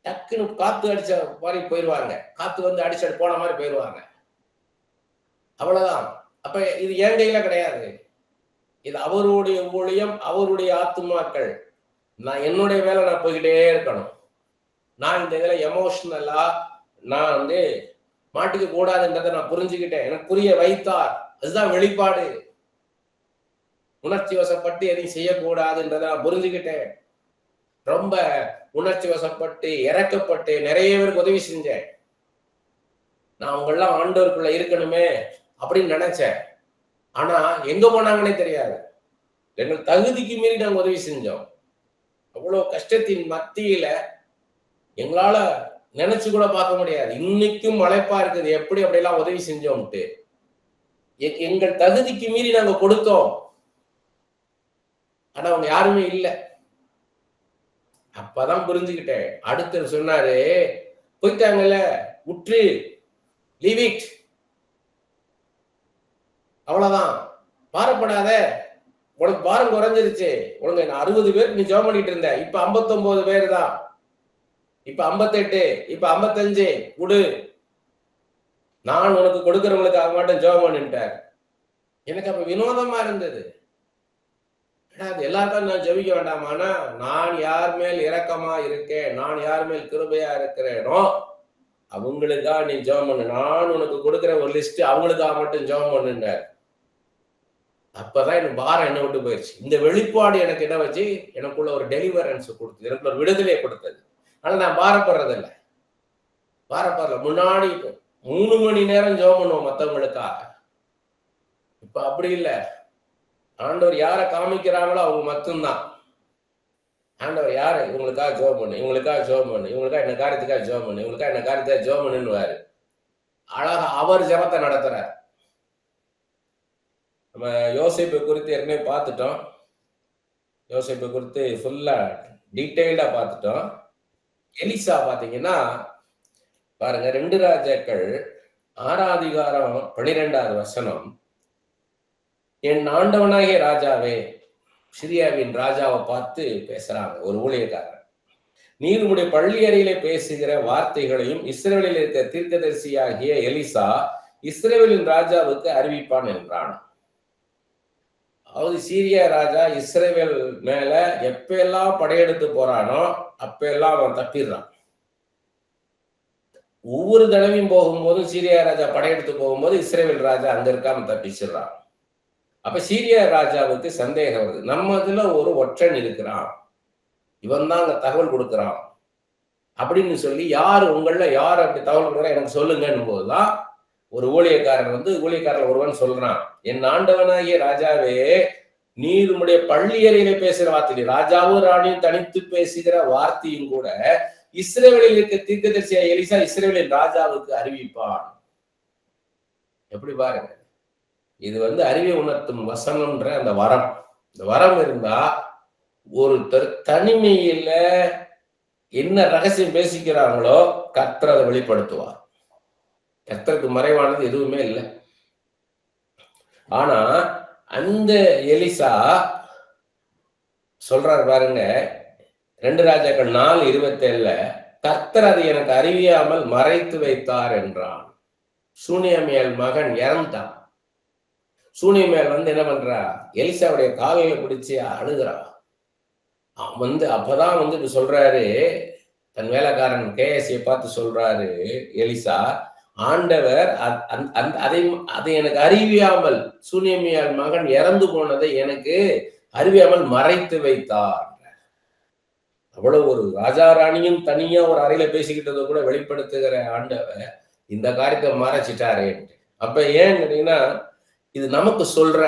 டக்குன்னு காத்து அடிச்ச மாதிரி போயிடுவாங்க, காத்து அடிச்சு போன மாதிரி போயிடுவாங்க. அவ்வளவுதான். அப்ப இது என் கையில கிடையாது. இது அவருடைய ஊழியம், அவருடைய ஆத்துமாக்கள். நான் என்னுடைய வேலை நான் போய்கிட்டே இருக்கணும். நான் இந்த இதுல எமோஷனலா நான் மாட்டிக்க கூடாதுன்றதை நான் புரிஞ்சுக்கிட்டேன். எனக்கு புரிய வைத்தார். அதுதான் வெளிப்பாடு. உணர்ச்சி வசப்பட்டு எதையும் செய்யக்கூடாதுன்றதை நான் புரிஞ்சுக்கிட்டேன். ரொம்ப உணர்ச்சி வசப்பட்டு இறக்கப்பட்டு நிறைய பேருக்கு உதவி செஞ்சேன். நான் அவங்க எல்லாம் ஆண்டவருக்குள்ள இருக்கணுமே அப்படின்னு நினைச்சேன். ஆனா எங்க போனாங்கன்னே தெரியாது. எங்கள் தகுதிக்கு மீறி நாங்க உதவி செஞ்சோம். அவ்வளவு கஷ்டத்தின் மத்தியில எங்களால நினைச்சு கூட பார்க்க முடியாது. இன்னைக்கும் மலைப்பா இருக்குது, எப்படி அப்படியெல்லாம் உதவி செஞ்சோம்ட்டு. எங்கள் தகுதிக்கு மீறி நாங்க கொடுத்தோம். ஆனா அவங்க யாருமே இல்லை. அப்பதான் புரிஞ்சுக்கிட்டேன். அடுத்து சொன்னாரு, போயிட்டாங்கல்ல, உற்று, லீவ் இட், அவ்வளவுதான், பாரப்படாத, உனக்கு பாரம் குறைஞ்சிருச்சு. உனக்கு 60 பேர் நீ ஜெபம் பண்ணிட்டு இருந்த, இப்ப 59 பேர் தான், இப்ப 58, இப்ப 55 கொடு, நான் உனக்கு கொடுக்கறவங்களுக்கு ஆக மாட்டேன் ஜெபம் பண்ணிட்டார். எனக்கு அப்ப வினோதமா இருந்தது. அது எல்லாருக்கும் நான் ஜெபிக்க வேண்டாமானா, நான் யார் மேல் இரக்கமா இருக்கேன், நான் யார் மேல் கிருபையா இருக்கிறேனோ அவங்களுக்கா நீ ஜெபம் பண்ணு, நான் உனக்கு கொடுக்குற ஒரு லிஸ்ட் அவங்களுக்காக மட்டும் ஜெபம் பண்ணுனார். அப்பதான் எனக்கு பாரம் என்ன விட்டு போயிடுச்சு. இந்த வெளிப்பாடு எனக்கு என்ன வச்சு, எனக்குள்ள ஒரு டெலிவரன்ஸ் கொடுத்தது, எனக்கு ஒரு விடுதலையை கொடுத்தது. ஆனா நான் பாரப்படுறதில்ல, பாரப்படல. முன்னாடி 3 மணி நேரம் ஜெபம் பண்ணுவோம் மத்தவங்களுக்காக. இப்ப அப்படி இல்லை. ஆண்டவர் யாரை காமிக்கிறாங்களோ அவங்க மட்டும்தான். ஆண்டவர் யாரு, இவங்களுக்காக ஜெபம் பண்ணு, இவங்களுக்காக ஜெபம் பண்ணு, இவங்களுக்காக என்ன காரியத்துக்காக ஜெபம் பண்ணு, இவங்களுக்காக என்ன காரியத்துக்காக ஜெபம் பண்ணுவாரு. அழகா அவர் ஜெபத்தை நடத்துறார். நம்ம யோசேப்பை குறித்து ஏற்கனவே பார்த்துட்டோம். யோசேப்பை குறித்து ஃபுல்லா டீட்டெயில்டா பார்த்துட்டோம். எலிசா பாத்தீங்கன்னா பாருங்க, 2 ராஜாக்கள் 6ஆம் அதிகாரம் 12வது வசனம். என் ஆண்டவனாகிய ராஜாவே, சிரியாவின் ராஜாவை பார்த்து பேசுறாங்க ஒரு ஊழியக்காரர், நீர் உம்முடைய பள்ளி அறையிலே பேசுகிற வார்த்தைகளையும் இஸ்ரவேலில் இருக்கிற தீர்க்கதரிசியாகிய எலிசா இஸ்ரவேலின் ராஜாவுக்கு அறிவிப்பான் என்றான். அதாவது சீரியா ராஜா இஸ்ரவேல் மேல எப்ப எல்லாம் படையெடுத்து போறானோ அப்ப எல்லாம் அவன் தப்பிடுறான். ஒவ்வொரு தடவையும் போகும்போதும் சீரியா ராஜா படையெடுத்து போகும்போது இஸ்ரவேல் ராஜா அங்க இருக்காம தப்பிச்சிடுறான். அப்ப சீரியா ராஜாவுக்கு சந்தேகம் வருது, நம்ம இதுல ஒரு ஒற்றன் இருக்கிறான், இவன் தான் அங்க தகவல் கொடுக்குறான் அப்படின்னு சொல்லி, யாரு உங்கள யாரு அப்படி தகவல் கொடுக்குறா எனக்கு சொல்லுங்கன்னு போதுதான் ஒரு ஊழியக்காரர் ஒருவன் சொல்றான், என் ஆண்டவனாகிய ராஜாவே, நீர் உம்முடைய பள்ளி அறையிலே பேசுகிற வார்த்தை, ராஜாவும் ராணியும் தனித்து பேசுகிற வார்த்தையும் கூட இஸ்ரவேலில் இருக்க தீர்க்கதரிசியா எலிசா இஸ்ரவேலின் ராஜாவுக்கு அறிவிப்பான். எப்படி பாருங்க, இது அறிவை உணர்த்தும் வசனம்ன்ற அந்த வரம். இந்த வரம் இருந்தா ஒருத்தர் தனிமையில என்ன ரகசியம் பேசிக்கிறாங்களோ கர்த்தர் அதை வெளிப்படுத்துவார். கர்த்தருக்கு மறைவானது எதுவுமே இல்லை. ஆனா அந்த எலிசா சொல்றாரு பாருங்க, 2 ராஜாக்கள் 4:27, கர்த்தர் அதை எனக்கு அறிவியாமல் மறைத்து வைத்தார் என்றான். சூனியமியல் மகன் இறந்தான். சூனியமியல் என்ன பண்றா, எலிசாவுடைய காலையில பிடிச்சி அழுகிறா. அப்பதான் இப்படி சொல்றாரு, தன் வேலைக்காரன் கேஎஸ்ஐ பார்த்து சொல்றாரு எலிசா, ஆண்டவர் அதை எனக்கு அறிவியாமல், சூனியமியல் மகன் இறந்து போனதை எனக்கு அறிவியாமல் மறைத்து வைத்தார். அவ்வளவு ஒரு ராஜா ராணியும் தனியா ஒரு அறையில பேசிக்கிட்டதை கூட வெளிப்படுத்துகிற ஆண்டவர் இந்த காரியத்தை மறைச்சிட்டாரு. அப்ப ஏன் கேட்டீங்கன்னா, இது நமக்கு சொல்ற,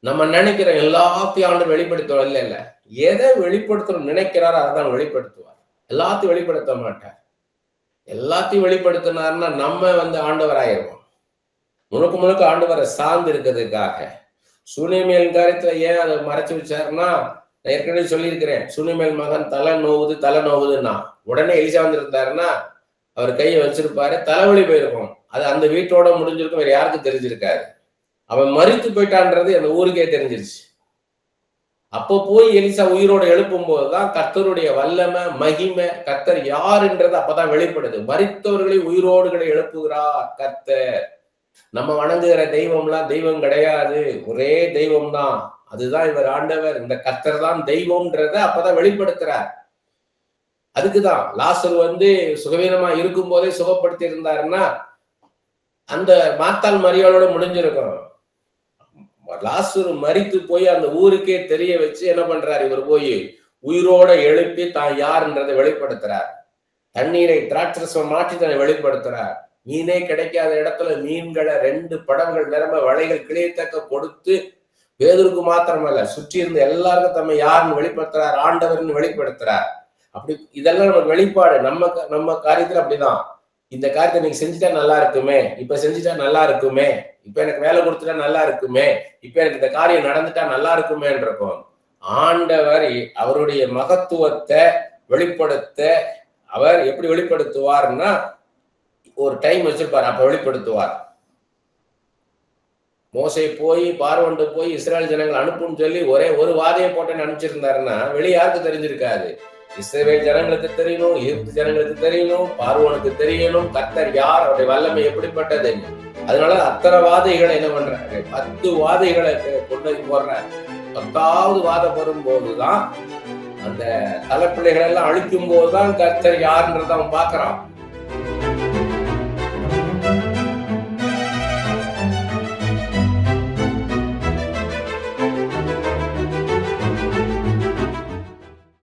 நம்ம நினைக்கிற எல்லாத்தையும் ஆண்டவர் வெளிப்படுத்துவோம் இல்ல, எதை வெளிப்படுத்தணும் நினைக்கிறாரோ அதான் வெளிப்படுத்துவார். எல்லாத்தையும் வெளிப்படுத்த மாட்டார். எல்லாத்தையும் வெளிப்படுத்தினார்னா நம்ம ஆண்டவர் ஆயிடுவோம். முழுக்க ஆண்டவரை சார்ந்து இருக்கிறதுக்காக. சூனியமியல் காரியத்துல ஏன் அதை மறைச்சு வச்சாருன்னா, நான் ஏற்கனவே சொல்லியிருக்கிறேன், சூனியமியல் மகன் தலை நோவுதுன்னா உடனே எலிசா இருந்தாருன்னா அவர் கையை வச்சிருப்பாரு, தலைவலி போயிருக்கும். அது அந்த வீட்டோட முடிஞ்சிருக்கும், வேற யாருக்கும் தெரிஞ்சிருக்காரு. அவன் மறித்து போயிட்டான்றது அந்த ஊருக்கே தெரிஞ்சிருச்சு. அப்போ போய் எலிசா உயிரோட எழுப்பும் போதுதான் கர்த்தருடைய வல்லமை, மகிமை, கர்த்தர் யாருன்றது அப்பதான் வெளிப்படுது. மரித்தவர்களை உயிரோடுகளை எழுப்புகிறார் கர்த்தர். நம்ம வணங்குகிற தெய்வம்லாம் தெய்வம் கிடையாது, ஒரே தெய்வம் தான். அதுதான் இவர் ஆண்டவர், இந்த கர்த்தர் தான் தெய்வம்ன்றத அப்பதான் வெளிப்படுத்துறார். அதுக்குதான் லாசரு சுகவீனமா இருக்கும் போதே சுகப்படுத்தி இருந்தாருன்னா அந்த மாத்தாள் மரியாளோட முடிஞ்சிருக்கும். லாசரு மரித்து போய் அந்த ஊருக்கே தெரிய வச்சு என்ன பண்றாரு, இவர் போய் உயிரோட எழுப்பி தான் யாருன்றதை வெளிப்படுத்துறார். தண்ணீரை திராட்சரசம் மாற்றி தன்னை வெளிப்படுத்துறார். மீனே கிடைக்காத இடத்துல மீன்களை 2 படகுகள் நிரம்ப வலைகள் கிளியத்தக்க கொடுத்து பேதுருக்கு மாத்திரமல்ல சுற்றி இருந்த எல்லாருக்கும் தம்மை யாருன்னு வெளிப்படுத்துறார், ஆண்டவர்னு வெளிப்படுத்துறார். அப்படி இதெல்லாம் நமக்கு வெளிப்பாடு. நம்ம காரியத்துல அப்படிதான். இந்த காரியத்தை நீங்க செஞ்சுட்டா நல்லா இருக்குமே, இப்ப செஞ்சுட்டா நல்லா இருக்குமே, இப்ப எனக்கு வேலை கொடுத்துட்டா நல்லா இருக்குமே, இப்ப எனக்கு இந்த காரியம் நடந்துட்டா நல்லா இருக்குமேன்னு இருக்கும். ஆண்டவர் அவருடைய மகத்துவத்தை வெளிப்படுத்த அவர் எப்படி வெளிப்படுத்துவார்னா ஒரு டைம் வச்சிருப்பார், அப்ப வெளிப்படுத்துவார். மோசே போய் பார்வோன்ட்டு போய் இஸ்ரேல் ஜனங்கள் அனுப்புன்னு சொல்லி ஒரே ஒரு வாதையை போட்டேன்னு அனுப்பிச்சிருந்தாருன்னா வெளியே யாருக்கு தெரிஞ்சிருக்காது. இஸ்ரேல் ஜனங்களுக்கு தெரியணும், எகிப்து ஜனங்களுக்கு தெரியணும், பார்வோனுக்கு தெரியணும் கர்த்தர் யார், அவருடைய வல்லமை எப்படிப்பட்டது. அதனால அத்தனை வாதைகளை என்ன பண்றாரு, 10 வாதைகளை கொண்டு போடுறாரு. 10வது வாதம் வரும்போதுதான் அந்த தலைப்பிள்ளைகள் எல்லாம் அழிக்கும் போதுதான் கர்த்தர் யாருன்றத அவன் பாக்குறான்.